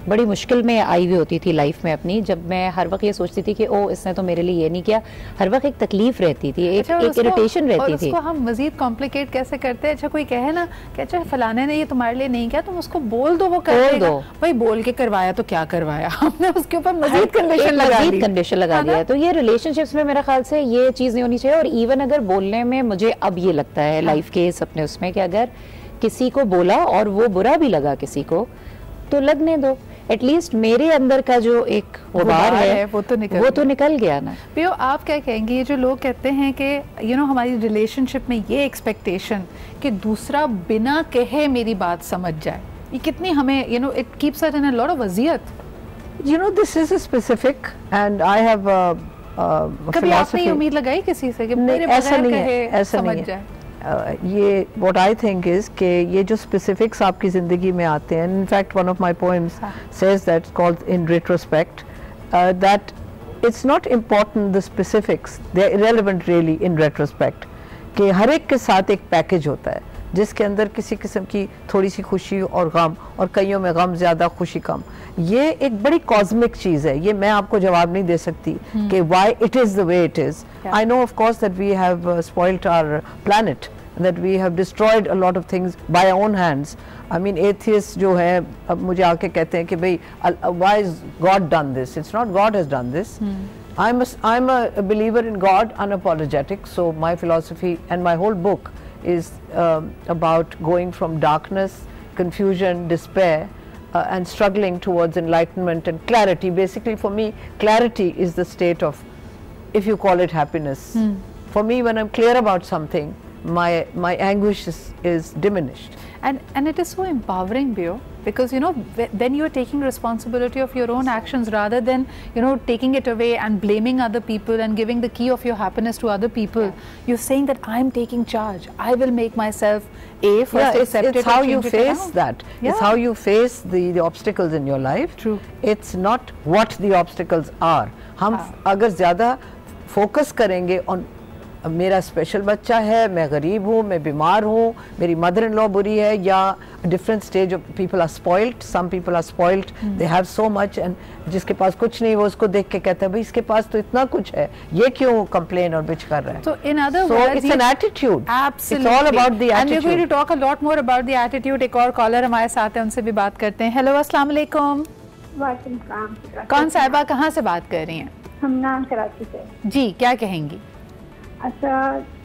बड़ी मुश्किल में आई हुई होती थी लाइफ में अपनी, जब मैं हर वक्त ये सोचती थी कि ओ इसने तो मेरे लिए ये नहीं किया। हर वक्त एक तकलीफ रहती थी, एक इरिटेशन रहती थी। उसको हम मजीद कॉम्प्लिकेट कैसे करते हैं? अच्छा कोई कहे ना कि अच्छा फलाने ने ये तुम्हारे लिए नहीं किया, तुम उसको बोल दो, वो कर देगा। भाई बोल के करवाया तो क्या करवाया, हमने उसके ऊपर मजीद कंडीशन लगा दिया। तो ये रिलेशनशिप्स में मेरा ख्याल से ये चीज़ नहीं होनी चाहिए। और इवन अगर बोलने में मुझे अब ये लगता है लाइफ के अपने उसमें कि अगर किसी को बोला और वो बुरा भी लगा किसी को, तो लगने दो। एटलीस्ट मेरे अंदर का जो एक गुबार है वो तो निकल गया ना। पियो, आप क्या कहेंगे? ये जो लोग कहते हैं कि हमारी रिलेशनशिप में ये एक्सपेक्टेशन कि दूसरा बिना कहे मेरी बात समझ जाए, ये कितनी हमें it keeps us in a lot of अजियत। This is specific and I have कभी आपने ये उम्मीद लगाई किसी से कि मेरे बगैर कहे समझ जाए? ये what I think is कि ये जो specifics आपकी ज़िंदगी में आते हैं, in fact one of my poems says that, called In Retrospect, that it's not important the specifics, they're irrelevant really in retrospect, कि हर एक के साथ एक पैकेज होता है जिसके अंदर किसी किस्म की थोड़ी सी खुशी और गम, और कईयों में गम ज़्यादा खुशी कम। ये एक बड़ी कॉस्मिक चीज़ है, ये मैं आपको जवाब नहीं दे सकती कि why it is the way it is. I know of course that we have spoilt our planet, that we have destroyed a lot of things by our own hands. I mean atheists जो है अब मुझे आके कहते हैं कि भाई why is God done this? It's not God has done this. I'm a believer in God, unapologetic, so my philosophy and my whole book is about going from darkness, confusion, despair, and struggling towards enlightenment and clarity. Basically for me, clarity is the state of, if you call it happiness. For me, when I'm clear about something, my anguish is diminished. And it is so empowering, Bio, because you know then you are taking responsibility of your own actions rather than taking it away and blaming other people and giving the key of your happiness to other people. You're saying that I'm taking charge. I will make myself first accept it. It's how you face that. It's how you face the obstacles in your life. True. It's not what the obstacles are. हम अगर ज़्यादा focus करेंगे on मेरा special बच्चा है, मैं गरीब हूँ, मैं बीमार हूँ, मेरी मदर इन लॉ बुरी है, या different stage of people are spoiled, some people are spoiled, they have so much, and जिसके पास कुछ नहीं वो उसको देख के कहता है भाई इसके पास तो इतना कुछ है, ये क्यों कंप्लेन और बिच कर रहा है. So in other words, it's an attitude. Absolutely. It's all about the attitude. And we're going to talk a lot more about the attitude. एक और कॉलर हमारे साथ है, उनसे भी बात करते हैं. हेलो, अस्सलाम वालेकुम. वालेकुम सलाम. कौन साहिबा, कहाँ से बात कर रही हैं? हम नाम कराची से. जी, क्या कहेंगी? अच्छा,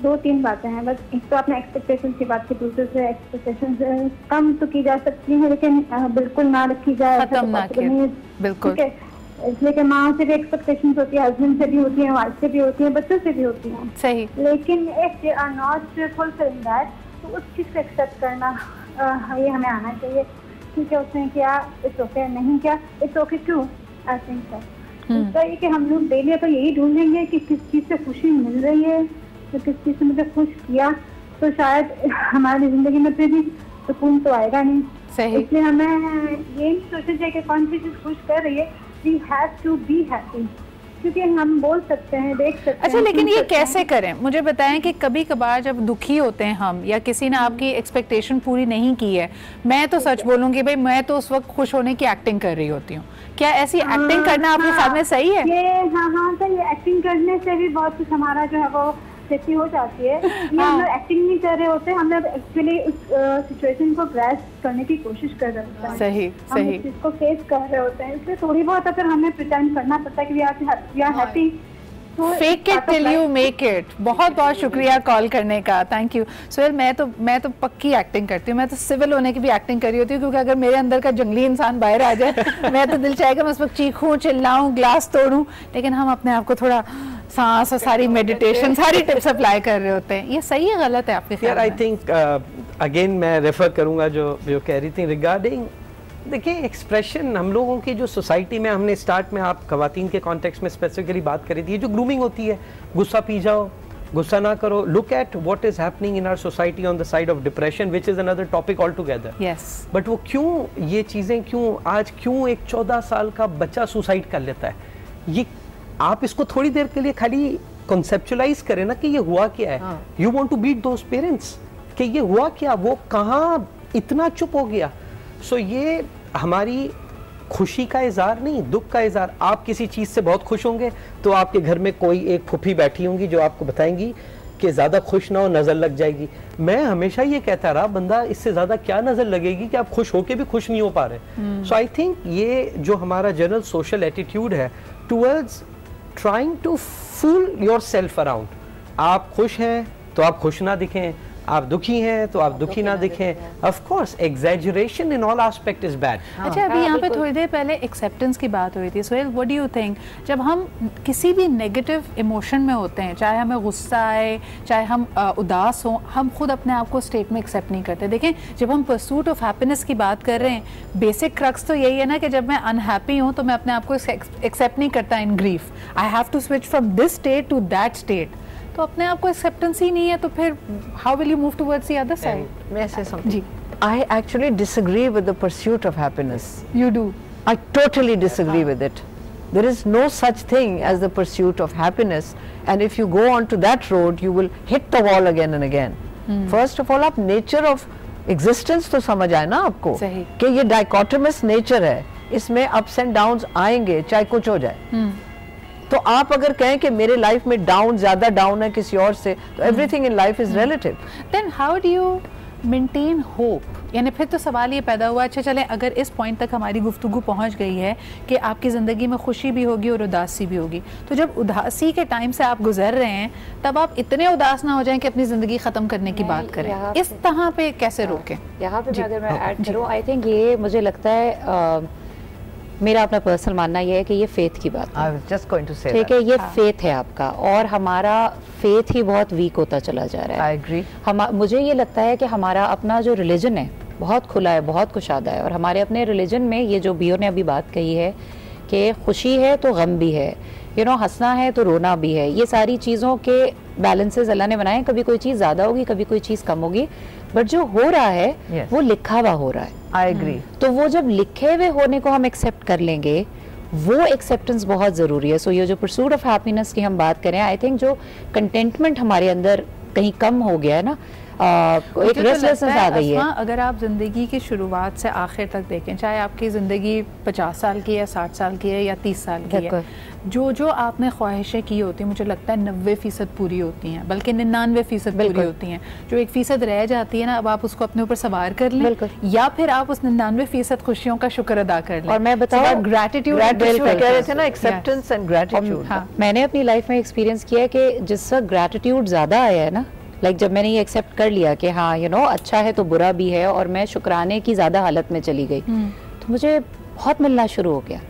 2-3 बातें हैं बस. एक तो आपने एक्सपेक्टेशन की बात की, दूसरे से एक्सपेक्टेशन कम तो की जा सकती है लेकिन बिल्कुल ना रखी जाए, खत्म ना किया, बिल्कुल. ठीक है, इसलिए कि माँ से भी एक्सपेक्टेशन होती है, हस्बैंड से भी होती है, वाइफ से भी होती है, बच्चों से भी होती है. सही. लेकिन if they are not fulfilling that, तो उस चीज़ को एक्सेप्ट करना ये हमें आना चाहिए. ठीक है, उसने किया, इट्स ओके, नहीं किया, it's okay too. I think so. दूसरा ये कि हम लोग डेली तो यही ढूंढेंगे कि किस चीज़ से खुशी मिल रही है, तो किस चीज़ से मुझे खुश किया, तो शायद हमारी ज़िंदगी में फिर भी सुकून तो आएगा नहीं. सही. इसलिए हमें ये सोचना चाहिए कि कौन सी चीज़ खुश कर रही है, we have to be happy, क्योंकि हम बोल सकते हैं, देख सकते हैं. अच्छा, लेकिन ये कैसे करें? मुझे बताएं कि कभी कभार जब दुखी होते हैं हम, या किसी ने आपकी एक्सपेक्टेशन पूरी नहीं की है, मैं तो सच बोलूँगी भाई, मैं तो उस वक्त खुश होने की एक्टिंग कर रही होती हूँ. क्या ऐसी एक्टिंग करना आपके ख्याल में सही है? ये हाँ सही है. एक्टिंग करने से भी बहुत कुछ हमारा जो है वो क्षति हो जाती है. ये हम लोग एक्टिंग नहीं कर रहे होते, हम लोग एक्चुअली उस सिचुएशन को ग्रैस्प करने की कोशिश कर रहे होते हैं. सही. हम इस चीज को फेस कर रहे होते हैं, इसलिए थोड़ी बहुत अगर हमें प्रिटेंड करना पड़ता है कि we are happy. Fake it till you make it. बहुत बहुत शुक्रिया कॉल करने का, थैंक यू. सोहेल, मैं तो पक्की एक्टिंग करती हूँ. मैं तो सिविल होने की भी एक्टिंग कर रही होती हूँ, क्योंकि अगर मेरे अंदर का जंगली इंसान बाहर आ जाए मैं तो दिल चाहेगा मैं उस वक्त चीखूं, चिल्लाऊं, ग्लास तोड़ूं. लेकिन हम अपने आप को थोड़ा सांस और सारी मेडिटेशन, सारी टिप्स अप्लाई कर रहे होते हैं. ये सही है, गलत है आपके ख्याल में? आई थिंक अगेन मैं रेफर करूँगा जो कह रही थी रिगार्डिंग, देखिए एक्सप्रेशन हम लोगों की जो सोसाइटी में, हमने स्टार्ट में आप खवातीन के कॉन्टेक्स्ट में स्पेसिफिकली बात करी थी, जो ग्रूमिंग होती है, गुस्सा पी जाओ, गुस्सा ना करो. Look at what is happening in our society on the side of depression, which is another topic all together. Yes. But वो क्यों, ये चीज़ें क्यों आज, क्यों एक 14 साल का बच्चा सुसाइड कर लेता है, ये आप इसको थोड़ी देर के लिए खाली कॉन्सेप्चुलाइज करें ना कि ये हुआ क्या है. You want to beat those parents कि ये हुआ क्या, वो कहाँ इतना चुप हो गया. सो ये हमारी खुशी का इज़हार नहीं, दुख का इज़हार. आप किसी चीज़ से बहुत खुश होंगे तो आपके घर में कोई एक फूफी बैठी होंगी जो आपको बताएंगी कि ज़्यादा खुश ना हो, नज़र लग जाएगी. मैं हमेशा ये कहता रहा, बंदा इससे ज़्यादा क्या नज़र लगेगी कि आप खुश होके भी खुश नहीं हो पा रहे. सो आई थिंक ये जो हमारा जनरल सोशल एटीट्यूड है towards trying to fool yourself around, आप खुश हैं तो आप खुश ना दिखें, आप दुखी हैं तो आप दुखी ना दिखें. Of course exaggeration in all aspect is bad. अच्छा, अभी यहाँ पे थोड़ी देर पहले एक्सेप्टेंस की बात हुई थी. Sohail, what do you think, जब हम किसी भी नेगेटिव इमोशन में होते हैं, चाहे हमें गुस्सा आए, चाहे हम उदास हों, हम खुद अपने आप को स्टेट में एक्सेप्ट नहीं करते. देखें, जब हम परसूट ऑफ हैप्पीनेस की बात कर रहे हैं, बेसिक क्रक्स तो यही है ना कि जब मैं अनहैप्पी हूँ तो मैं अपने आप को एक्सेप्ट नहीं करता in grief. I have to switch from this state to that state. तो अपने आप को एक्सेप्टेंस ही नहीं है, तो फिर how will you move towards the other side? मैं से समझी, I actually disagree with the pursuit of happiness. You do? I totally disagree with it. There is no such thing as the pursuit of happiness, and if you go onto that road, you will hit the wall again and again. First of all, आप nature of existence तो समझ आए ना आपको कि ये dichotomous nature है, इसमें ups and downs आएंगे चाहे कुछ हो जाए। तो आप अगर कहें कि मेरे लाइफ में डाउन ज़्यादा डाउन है किसी और से, तो everything in life is relative. Then how do you maintain hope? यानी फिर तो सवाल ये पैदा हुआ, अच्छा चलें अगर इस पॉइंट तक हमारी गुफ्तगू पहुंच गई है कि आपकी ज़िंदगी में खुशी भी होगी और उदासी भी होगी, तो जब उदासी के टाइम से आप गुजर रहे हैं तब आप इतने उदास ना हो जाएं कि अपनी ज़िंदगी ख़त्म करने की बात करें। इस तरह पे कैसे रोकें? यहाँ पे अगर मैं ऐड करूँ, आई थिंक ये मुझे लगता है मेरा अपना पर्सनल मानना ये है कि ये फेथ की बात है। just going to say ठीक है, ये फेथ है आपका, और हमारा फेथ ही बहुत वीक होता चला जा रहा है। I agree. मुझे ये लगता है कि हमारा अपना जो रिलीजन है बहुत खुला है, बहुत कुशादा है, और हमारे अपने रिलीजन में ये जो बियो ने अभी बात कही है कि खुशी है तो गम भी है, हंसना है तो रोना भी है, ये सारी चीज़ों के बैलेंसेस अल्लाह ने बनाए। कभी कोई चीज़ ज़्यादा होगी, कभी कोई चीज़ कम होगी, बट जो हो रहा है वो लिखा हुआ हो रहा है। I agree. तो वो जब लिखे हुए होने को हम एक्सेप्ट कर लेंगे, वो एक्सेप्टेंस बहुत ज़रूरी है। सो ये जो परसूट ऑफ हैप्पीनेस की हम बात करें, आई थिंक जो कंटेंटमेंट हमारे अंदर कहीं कम हो गया है ना, एक रेस्टलेसनेस आ गई है। अगर आप ज़िंदगी की शुरुआत से आखिर तक देखें, चाहे आपकी ज़िंदगी 50 साल की है, 60 साल की है या 30 साल की है, जो आपने ख्वाहिशें की होती हैं, मुझे लगता है 90% पूरी होती हैं, बल्कि 99% पूरी होती हैं। जो 1% रह जाती है ना, अब आप उसको अपने ऊपर सवार कर लें, या फिर आप उस 99% खुशियों का शुक्र अदा कर लें। और मैं बताऊं, ग्रैटिट्यूड कह रहे थे ना, एक्सेप्टेंस एंड ग्रैटिट्यूड। मैंने अपनी लाइफ में एक्सपीरियंस किया है कि जिस वक्त ग्रैटिट्यूड ज़्यादा आया है ना, जब मैंने ये एक्सेप्ट कर लिया कि हाँ अच्छा है तो बुरा भी है, और मैं शुक्राने की ज़्यादा हालत में चली गई, तो मुझे बहुत मिलना शुरू हो गया।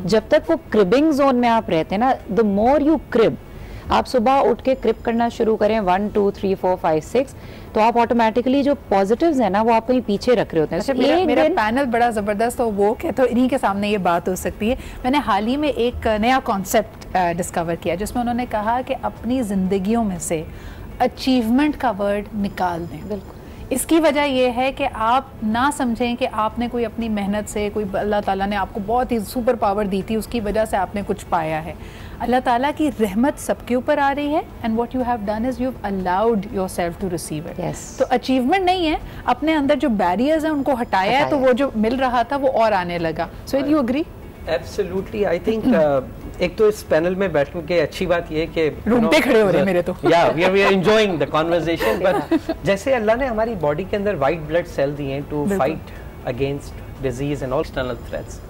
जब तक वो क्रिबिंग जोन में आप रहते हैं ना, द मोर यू क्रिब, आप सुबह उठ के क्रिप करना शुरू करें 1 2 3 4 5 6, तो आप ऑटोमेटिकली जो पॉजिटिव्स है ना वो आप कहीं पीछे रख रहे होते हैं। अच्छा, मेरा पैनल बड़ा ज़बरदस्त और वो है, तो इन्हीं के सामने ये बात हो सकती है। मैंने हाल ही में एक नया कॉन्सेप्ट डिस्कवर किया, जिसमें उन्होंने कहा कि अपनी ज़िंदगियों में से अचीवमेंट का वर्ड निकाल दें। बिल्कुल, इसकी वजह यह है कि आप ना समझें कि आपने कोई अपनी मेहनत से, कोई अल्लाह ताला ने आपको बहुत ही सुपर पावर दी थी, उसकी वजह से आपने कुछ पाया है। अल्लाह ताला की रहमत सबके ऊपर आ रही है, and what you have done is you have allowed yourself to receive it. तो अचीवमेंट नहीं है, अपने अंदर जो बैरियर्स हैं उनको हटाया है, तो वो जो मिल रहा था वो और आने लगा। So you agree? Absolutely. I think एक तो इस पैनल में बैठने के अच्छी बात ये है कि रूम पे खड़े हो रहे हैं मेरे तो, या we are enjoying the conversation, but जैसे अल्लाह ने हमारी बॉडी के अंदर वाइट ब्लड सेल दिए हैं to fight against disease and all external threats,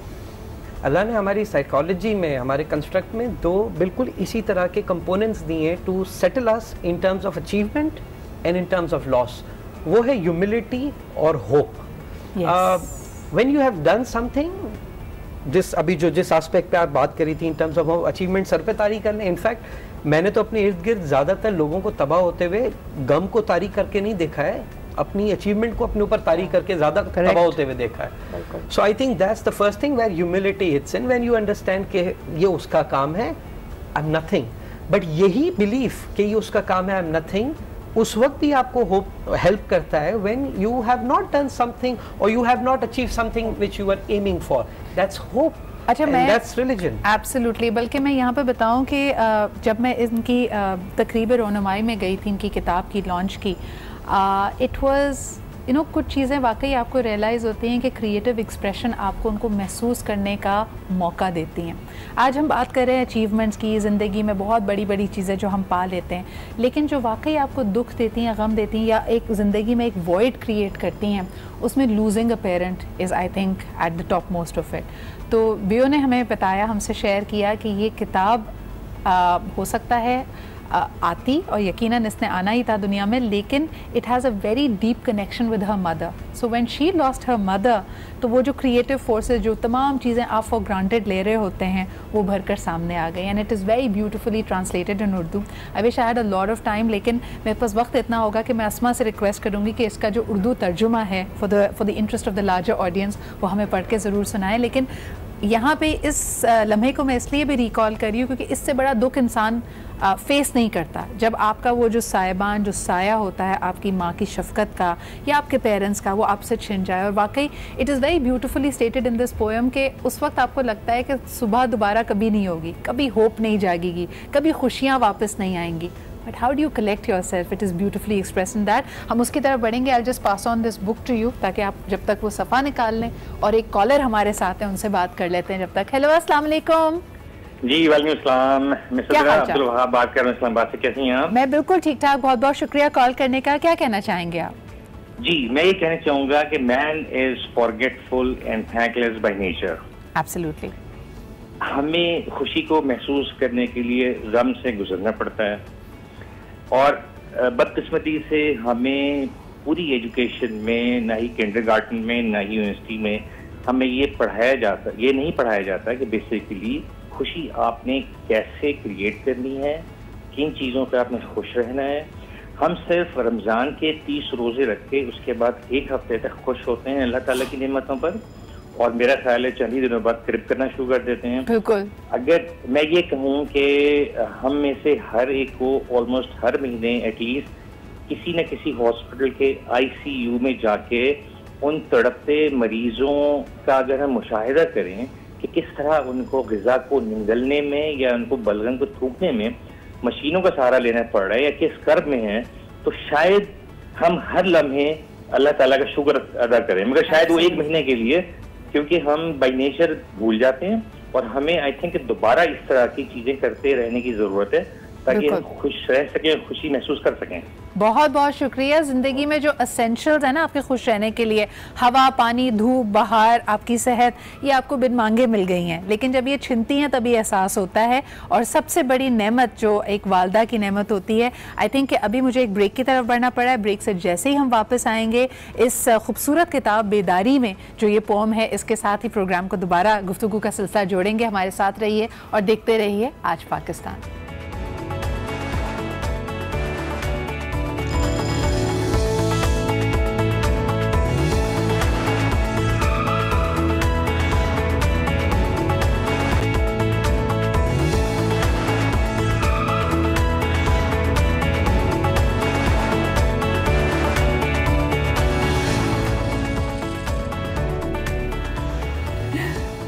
अल्लाह ने हमारी साइकोलॉजी में, हमारे कंस्ट्रक्ट में दो बिल्कुल इसी तरह के कंपोनेंट्स दिए हैं to settle us in terms of achievement and in terms of loss. वो है ह्यूमिलिटी और hope. When you have done something, जिस एस्पेक्ट पे आप बात करी थी इन टर्म्स ऑफ अचीवमेंट, सर पे तारी करने, इनफैक्ट मैंने तो अपने इर्द गिर्द ज़्यादातर लोगों को तबाह होते हुए गम को तारी करके नहीं देखा है, अपनी अचीवमेंट को अपने ऊपर तारी करके ज़्यादा तबाह होते हुए देखा है। So I think that's the first thing where humility hits in, when you understand कि ये उसका काम है, आई एम नथिंग। बट यही बिलीफ कि ये उसका काम है, आई एम नथिंग, उस वक्त भी आपको होप हेल्प करता है when you have not done something और you have not achieve something which you are aiming for, that's hope. अच्छा, मैं दैट्स रिलीजन। एब्सोल्युटली। बल्कि मैं यहाँ पे बताऊँ कि जब मैं इनकी तकरीब रोनुमाई में गई थी, इनकी किताब की लॉन्च की, इट वाज कुछ चीज़ें वाकई आपको रियलाइज़ होती हैं कि क्रिएटिव एक्सप्रेशन आपको उनको महसूस करने का मौका देती हैं। आज हम बात कर रहे हैं अचीवमेंट्स की, ज़िंदगी में बहुत बड़ी बड़ी चीज़ें जो हम पा लेते हैं, लेकिन जो वाकई आपको दुख देती हैं, गम देती हैं, या एक ज़िंदगी में एक वॉइड क्रिएट करती हैं, उसमें losing a parent is I think at the top most of it. तो बियो ने हमें बताया, हमसे शेयर किया कि ये किताब हो सकता है आती, और यकीनन इसने आना ही था दुनिया में, लेकिन it has a very deep connection with her mother. So when she lost her mother, तो वो जो क्रिएटिव फोर्सेस, जो तमाम चीज़ें आप फॉर ग्रांटेड ले रहे होते हैं, वो भरकर सामने आ गई, and it is very beautifully translated in Urdu. I wish I had a lot of time, लेकिन मेरे पास वक्त इतना होगा कि मैं अस्मा से रिक्वेस्ट करूँगी कि इसका जो उर्दू तर्जुमा है for the interest of the larger audience, वो हमें पढ़ के ज़रूर सुनाएं। लेकिन यहाँ पे इस लम्हे को मैं इसलिए भी रिकॉल कर रही हूँ क्योंकि इससे बड़ा दुख इंसान फेस नहीं करता। जब आपका वो जो सायबान, जो साया होता है आपकी माँ की शफ़क़त का या आपके पेरेंट्स का, वो आपसे छिन जाए। और वाकई it is very beautifully stated in this poem कि उस वक्त आपको लगता है कि सुबह दोबारा कभी नहीं होगी, कभी होप नहीं जागेगी, कभी खुशियाँ वापस नहीं आएंगी। But how do you collect yourself? It is beautifully expressed in that. हम उसकी तरफ बढ़ेंगे। I'll just pass on this book to you ताकि आप जब तक वो सफ़ा निकाल लें। और एक कॉलर हमारे साथ हैं, उनसे बात कर लेते हैं जब तक। हेलो, अस्सलाम वालेकुम। जी वालेकुम अस्सलाम। मैं अब्दुल वहाब बात कर रहा हूँ इस्लामाबाद से। कैसी हैं आप? मैं बिल्कुल ठीक ठाक, बहुत बहुत शुक्रिया कॉल करने का। क्या कहना चाहेंगे आप? जी मैं ये कहना चाहूँगा कि man is forgetful and thankless by nature. Absolutely. हमें खुशी को महसूस करने के लिए गम से गुजरना पड़ता है, और बदकिस्मती से हमें पूरी एजुकेशन में, ना ही किंडरगार्टन में, ना ही यूनिवर्सिटी में हमें ये नहीं पढ़ाया जाता कि बेसिकली खुशी आपने कैसे क्रिएट करनी है, किन चीज़ों पे आपने खुश रहना है। हम सिर्फ रमज़ान के 30 रोज़े रख के उसके बाद एक हफ्ते तक खुश होते हैं अल्लाह ताला की नेमतों पर, और मेरा ख्याल है चंद ही दिनों बाद क्रिप करना शुरू कर देते हैं। बिल्कुल। अगर मैं ये कहूँ कि हम में से हर एक को ऑलमोस्ट हर महीने एटलीस्ट किसी न किसी हॉस्पिटल के ICU में जाके उन तड़पते मरीजों का अगर हम मुशाहिदा करें कि किस तरह उनको ग़िज़ा को निगलने में या उनको बलगम को थूकने में मशीनों का सहारा लेना पड़ रहा है या किस कर्ब में है, तो शायद हम हर लम्हे अल्लाह ताला का शुक्र अदा करें, मगर शायद वो एक महीने के लिए, क्योंकि हम बाय नेचर भूल जाते हैं। और हमें आई थिंक दोबारा इस तरह की चीज़ें करते रहने की ज़रूरत है ताकि हम खुश रह सकें, खुशी महसूस कर सकें। बहुत बहुत शुक्रिया। ज़िंदगी में जो एसेंशियल्स है ना आपके खुश रहने के लिए, हवा, पानी, धूप, बाहर, आपकी सेहत, ये आपको बिन मांगे मिल गई हैं, लेकिन जब ये छिनती हैं तभी एहसास होता है। और सबसे बड़ी नेमत जो एक वालदा की नेमत होती है, आई थिंक कि अभी मुझे एक ब्रेक की तरफ बढ़ना पड़ा है। ब्रेक से जैसे ही हम वापस आएंगे इस खूबसूरत किताब बेदारी में जो ये पोम है, इसके साथ ही प्रोग्राम को दोबारा गुफ्तगू का सिलसिला जोड़ेंगे। हमारे साथ रहिए और देखते रहिए आज पाकिस्तान।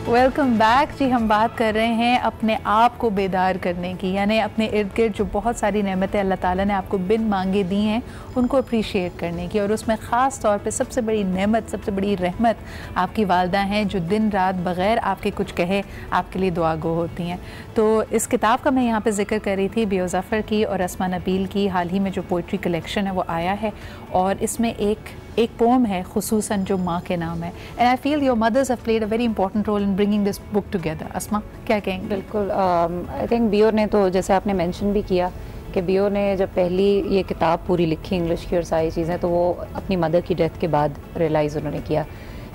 वेलकम बैक जी। हम बात कर रहे हैं अपने आप को बेदार करने की, यानी अपने इर्द गिर्द जो बहुत सारी नेमतें अल्लाह ताला ने आपको बिन मांगे दी हैं उनको अप्रिशिएट करने की। और उसमें ख़ास तौर पे सबसे बड़ी नेमत, सबसे बड़ी रहमत आपकी वालदा हैं जो दिन रात बग़ैर आपके कुछ कहे आपके लिए दुआ गो होती हैं। तो इस किताब का मैं यहाँ पे जिक्र कर रही थी, बियो ज़फ़र की और अस्मा नबील की हाल ही में जो पोइट्री कलेक्शन है वो आया है, और इसमें एक पोम है खुसूसन जो माँ के नाम है। And I feel your mothers have played a very important role in bringing this book together. Asma क्या कहेंगे? बिल्कुल, आई थिंक बियो ने तो जैसे आपने मेंशन भी किया कि बियो ने जब पहली ये किताब पूरी लिखी इंग्लिश की और सारी चीज़ें, तो वो अपनी मदर की डेथ के बाद रियलाइज़ उन्होंने किया।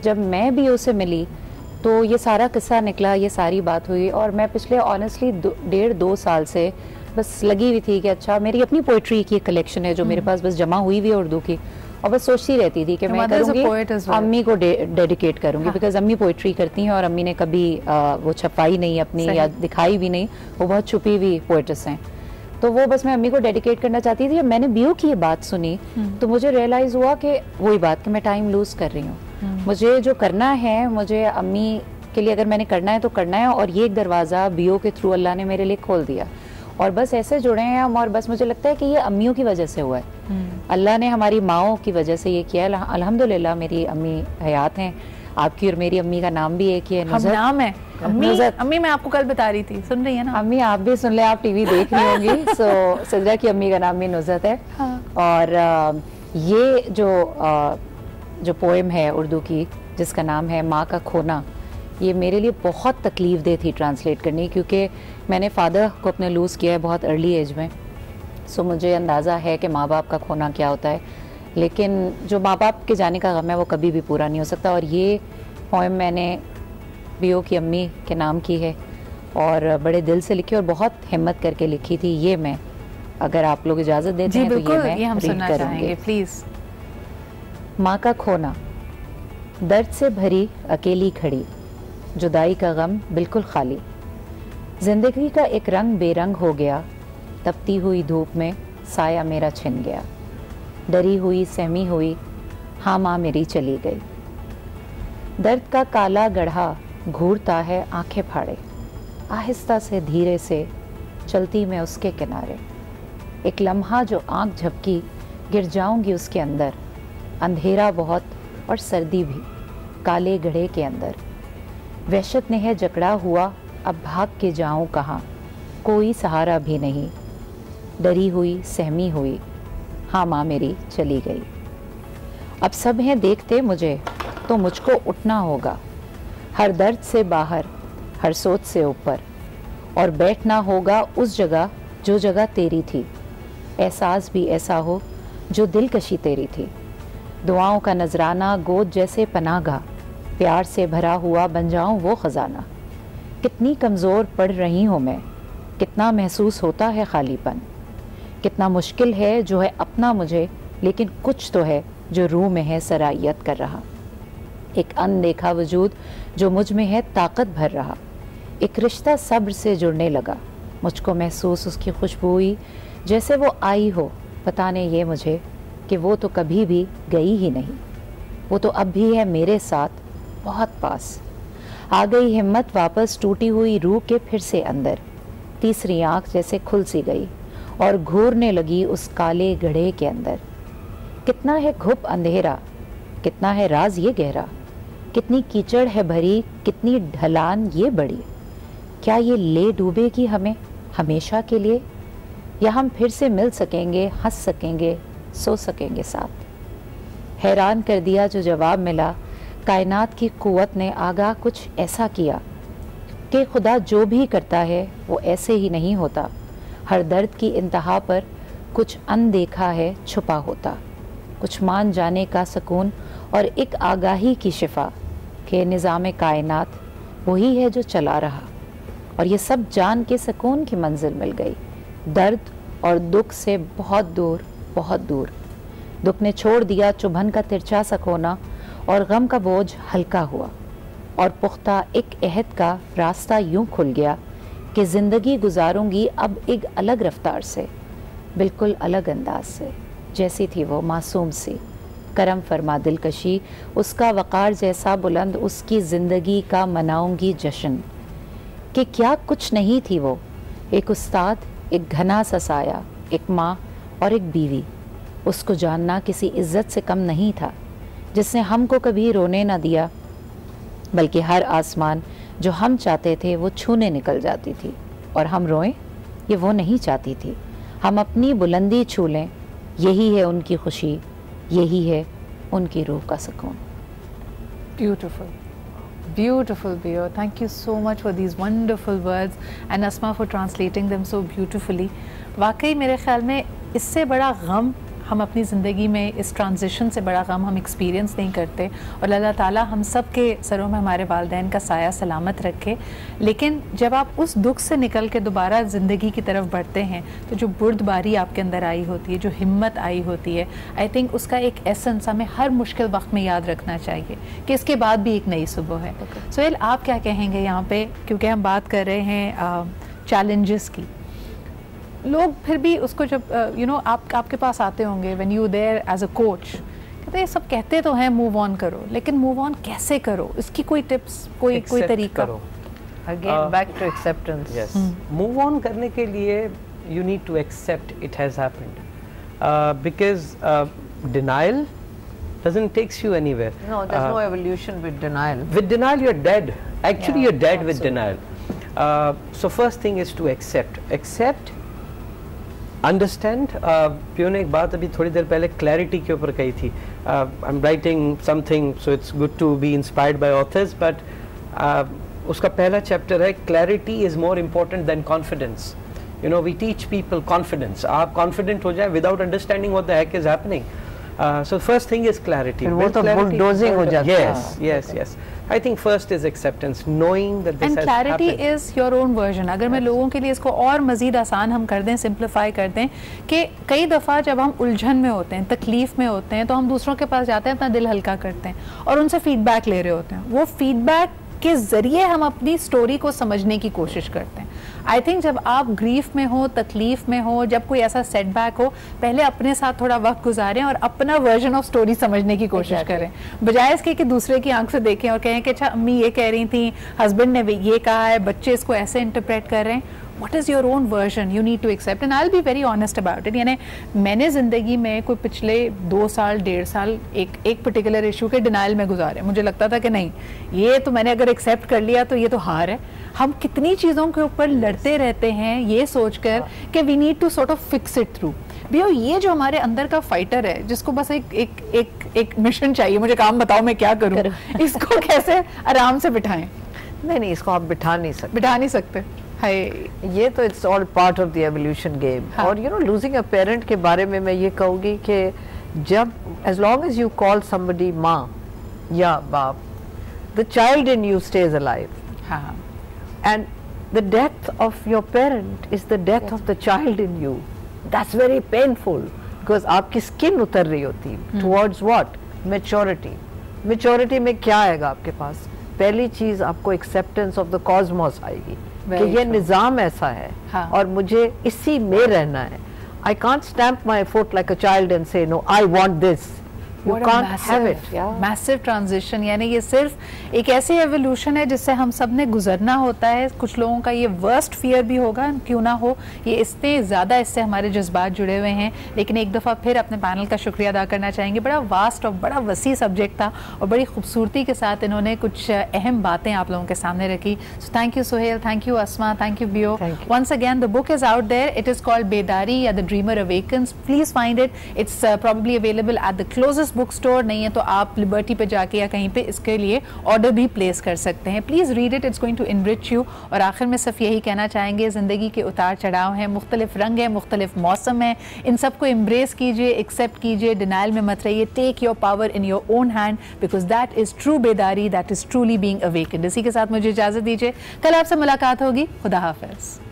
जब मैं बियो से मिली तो ये सारा किस्सा निकला, ये सारी बात हुई, और मैं पिछले ऑनेस्टली 1.5-2 साल से बस लगी हुई थी कि अच्छा मेरी अपनी पोइट्री की कलेक्शन है जो मेरे पास बस जमा हुई हुई है उर्दू की, और बस सोचती रहती थी कि मैं करूँगी, अम्मी को डेडिकेट करूँगी, बिकॉज अम्मी पोइट्री करती हैं और अम्मी ने कभी वो छपाई नहीं अपनी या दिखाई भी नहीं, वो बहुत छुपी हुई पोइट्रेस हैं। तो वो बस मैं अम्मी को डेडिकेट करना चाहती थी। जब मैंने बियो की ये बात सुनी तो मुझे रियलाइज़ हुआ कि वही बात कि मैं टाइम लूज़ कर रही हूँ। मुझे जो करना है, मुझे अम्मी के लिए अगर मैंने करना है तो करना है, और ये एक दरवाज़ा बियो के थ्रू अल्लाह ने मेरे लिए खोल दिया, और बस ऐसे जुड़े हैं हम। और बस मुझे लगता है कि ये अम्मियों की वजह से हुआ है, अल्लाह ने हमारी माओं की वजह से ये किया है। अल्हम्दुलिल्लाह मेरी अम्मी हयात हैं, आपकी और मेरी अम्मी का नाम भी एक ही है, हम नाम है अम्मी। मैं आपको कल बता रही थी, सुन रही है ना अम्मी? आप भी सुन ले, आप टीवी देख रही होंगी। सो सिद्रा की अम्मी का नाम भी नुज़रत है। और ये जो पोएम है उर्दू की जिसका नाम है माँ का खोना, ये मेरे लिए बहुत तकलीफ दे थी ट्रांसलेट करनी, क्योंकि मैंने फ़ादर को अपने लूज़ किया है बहुत अर्ली एज में। सो मुझे अंदाज़ा है कि माँ बाप का खोना क्या होता है, लेकिन जो माँ बाप के जाने का गम है वो कभी भी पूरा नहीं हो सकता। और ये पोएम मैंने बियो की अम्मी के नाम की है और बड़े दिल से लिखी और बहुत हिम्मत करके लिखी थी। ये मैं, अगर आप लोग इजाज़त देते हैं तो ये मैं रीड करूँगी प्लीज़। माँ का खोना, दर्द से भरी अकेली खड़ी, जुदाई का गम बिल्कुल खाली, जिंदगी का एक रंग बेरंग हो गया, तपती हुई धूप में साया मेरा छिन गया। डरी हुई सहमी हुई हाँ माँ मेरी चली गई। दर्द का काला गढ़ा घूरता है आंखें फाड़े, आहिस्ता से धीरे से चलती मैं उसके किनारे। एक लम्हा जो आंख झपकी गिर जाऊंगी उसके अंदर, अंधेरा बहुत और सर्दी भी काले गढ़े के अंदर। वहशत ने है जकड़ा हुआ अब भाग के जाऊं कहाँ, कोई सहारा भी नहीं। डरी हुई सहमी हुई हाँ माँ मेरी चली गई। अब सब हैं देखते मुझे तो मुझको उठना होगा, हर दर्द से बाहर हर सोच से ऊपर, और बैठना होगा उस जगह जो जगह तेरी थी। एहसास भी ऐसा हो जो दिलकशी तेरी थी। दुआओं का नजराना गोद जैसे पनागा, प्यार से भरा हुआ बन जाऊं वो खजाना। कितनी कमज़ोर पड़ रही हूँ मैं, कितना महसूस होता है खालीपन। कितना मुश्किल है जो है अपना मुझे, लेकिन कुछ तो है जो रूह में है सरायत कर रहा। एक अनदेखा वजूद जो मुझ में है ताकत भर रहा। एक रिश्ता सब्र से जुड़ने लगा, मुझको महसूस उसकी खुशबू हुई जैसे वो आई हो बताने ये मुझे कि वो तो कभी भी गई ही नहीं। वो तो अब भी है मेरे साथ बहुत पास। आ गई हिम्मत वापस टूटी हुई रूह के फिर से अंदर। तीसरी आंख जैसे खुल सी गई और घूरने लगी उस काले गड्ढे के अंदर। कितना है घुप अंधेरा, कितना है राज ये गहरा। कितनी कीचड़ है भरी, कितनी ढलान ये बड़ी। क्या ये ले डूबेगी हमें हमेशा के लिए, या हम फिर से मिल सकेंगे, हंस सकेंगे, सो सकेंगे साथ। हैरान कर दिया जो जवाब मिला, कायनात की कुव्वत ने आगाह कुछ ऐसा किया कि खुदा जो भी करता है वो ऐसे ही नहीं होता। हर दर्द की इंतहा पर कुछ अनदेखा है छुपा होता। कुछ मान जाने का सुकून और एक आगाही की शिफा कि निज़ाम कायनात वही है जो चला रहा। और ये सब जान के सुकून की मंजिल मिल गई, दर्द और दुख से बहुत दूर बहुत दूर। दुख ने छोड़ दिया चुभन का तिरछा सा कोना और गम का बोझ हल्का हुआ, और पुख्ता एक अहद का रास्ता यूं खुल गया कि ज़िंदगी गुजारूंगी अब एक अलग रफ्तार से, बिल्कुल अलग अंदाज से। जैसी थी वो मासूम सी, करम फरमा दिलकशी उसका वक़ार जैसा बुलंद, उसकी ज़िंदगी का मनाऊंगी जश्न। कि क्या कुछ नहीं थी वो, एक उस्ताद, एक घना सा साया, एक माँ और एक बीवी। उसको जानना किसी इज्जत से कम नहीं था, जिसने हमको कभी रोने ना दिया, बल्कि हर आसमान जो हम चाहते थे वो छूने निकल जाती थी। और हम रोएं ये वो नहीं चाहती थी, हम अपनी बुलंदी छू लें, यही है उनकी खुशी, यही है उनकी रूह का सुकून। Beautiful. Beautiful, Bio. Thank you so much for these wonderful words and Asma for translating them so beautifully. वाकई मेरे ख्याल में इससे बड़ा गम हम अपनी ज़िंदगी में, इस ट्रांजिशन से बड़ा गम हम एक्सपीरियंस नहीं करते। और अल्लाह ताला हम सब के सरों में हमारे वालिदैन का साया सलामत रखे। लेकिन जब आप उस दुख से निकल के दोबारा ज़िंदगी की तरफ बढ़ते हैं तो जो बुर्दबारी आपके अंदर आई होती है, जो हिम्मत आई होती है, आई थिंक उसका एक एसेंस हमें हर मुश्किल वक्त में याद रखना चाहिए कि इसके बाद भी एक नई सुबह है। सोहेल, आप क्या कहेंगे यहाँ पे, क्योंकि हम बात कर रहे हैं चैलेंजेस की। लोग फिर भी उसको जब आपके पास आते होंगे when you there as a coach, कहते हैं सब कहते तो हैं मूव ऑन करो, लेकिन मूव ऑन कैसे करो, इसकी कोई टिप्स, कोई तरीका? Again back to acceptance. Yes, move on करने के लिए you need to accept it has happened, because denial doesn't takes you anywhere. No, there's no evolution with denial. With denial you're dead. Actually you're dead with denial. So first thing is to accept, understand. पियो ने एक बात अभी थोड़ी देर पहले clarity के ऊपर कही थी। I am writing something, so it's good to be inspired by authors, but उसका पहला चैप्टर है clarity is more important than confidence. You know, we teach people confidence. आप कॉन्फिडेंट हो जाए without understanding what the heck is happening. So first thing is clarity. वो तो bulldozing हो जाता है। Yes. I think first is acceptance, knowing that this has happened. And clarity is your own version. अगर मैं लोगों के लिए इसको और मज़ीद आसान हम कर दें, सिंप्लीफाई कर दें, कि कई दफ़ा जब हम उलझन में होते हैं, तकलीफ़ में होते हैं, तो हम दूसरों के पास जाते हैं, अपना दिल हल्का करते हैं और उनसे फीडबैक ले रहे होते हैं। वो फीडबैक के ज़रिए हम अपनी स्टोरी को समझने की कोशिश करते हैं। आई थिंक जब आप ग्रीफ में हो, तकलीफ में हो, जब कोई ऐसा सेटबैक हो, पहले अपने साथ थोड़ा वक्त गुजारें और अपना वर्जन ऑफ स्टोरी समझने की कोशिश करें, बजाय इसके कि दूसरे की आंख से देखें और कहें कि अच्छा अम्मी ये कह रही थी, हस्बैंड ने ये कहा है, बच्चे इसको ऐसे इंटरप्रेट कर रहे हैं। What is your own version? You need to accept, and I'll be very honest about it. यानी मैंने ज़िंदगी में कोई पिछले 2 साल 1.5 साल एक पर्टिकुलर इशू के डिनाइल में गुजारे। मुझे लगता था कि नहीं, ये तो मैंने अगर एक्सेप्ट कर लिया तो ये तो हार है। हम कितनी चीज़ों के ऊपर लड़ते रहते हैं ये सोचकर कि we need to sort of fix it through. भैया ये जो हमारे अंदर का फाइटर है, जिसको बस एक मिशन चाहिए, मुझे काम बताओ मैं क्या करूँ, इसको कैसे आराम से बिठाएं? नहीं, इसको आप बिठा नहीं सकते। ये तो it's all part of the evolution game. और you know losing a parent के बारे में मैं ये कहूँगी कि जब as long as you call somebody माँ या बाप, the child in you stays alive, and the death of your parent is the death of the child in you. That's very painful because आपकी स्किन उतर रही होती towards what? Maturity. Maturity में क्या आएगा आपके पास? पहली चीज आपको एक्सेप्टेंस ऑफ द कॉस्मोस आएगी कि ये निज़ाम ऐसा है और मुझे इसी में रहना है। I can't stamp my foot like a child and say no, I want this. You can't have it. Massive transition, यानी ये सिर्फ एक ऐसी एवोल्यूशन है जिससे हम सब ने गुजरना होता है। कुछ लोगों का ये वर्स्ट फियर भी होगा, क्यों ना हो, ये इतने ज़्यादा इससे हमारे जज्बात जुड़े हुए हैं। लेकिन एक दफ़ा फिर अपने पैनल का शुक्रिया अदा करना चाहेंगे। बड़ा वास्ट और बड़ा वसी सब्जेक्ट था और बड़ी खूबसूरती के साथ इन्होंने कुछ अहम बातें आप लोगों के सामने रखी। So thank you Suhail, thank you Asma, thank you बियो। Once again the book is out there, it is called Bedari या the dreamer awakens. Please find it, it's probably available at the closest book store, नहीं है तो आप liberty पे जाके या कहीं पे इसके लिए ऑर्डर भी प्लेस कर सकते हैं। Please read it, it's going to enrich you. और आखिर में सिर्फ यही कहना चाहेंगे, ज़िंदगी के उतार चढ़ाव हैं, मुख्तलिफ रंग हैं, मुख्तलिफ मौसम हैं, इन सबको एम्ब्रेस कीजिए, एक्सेप्ट कीजिए, डिनाइल में मत रहिए। Take your power in your own hand because that is true Bedari, that is truly being awakened. इसी के साथ मुझे इजाज़त दीजिए, कल आपसे मुलाकात होगी। खुदा हाफ़िज़।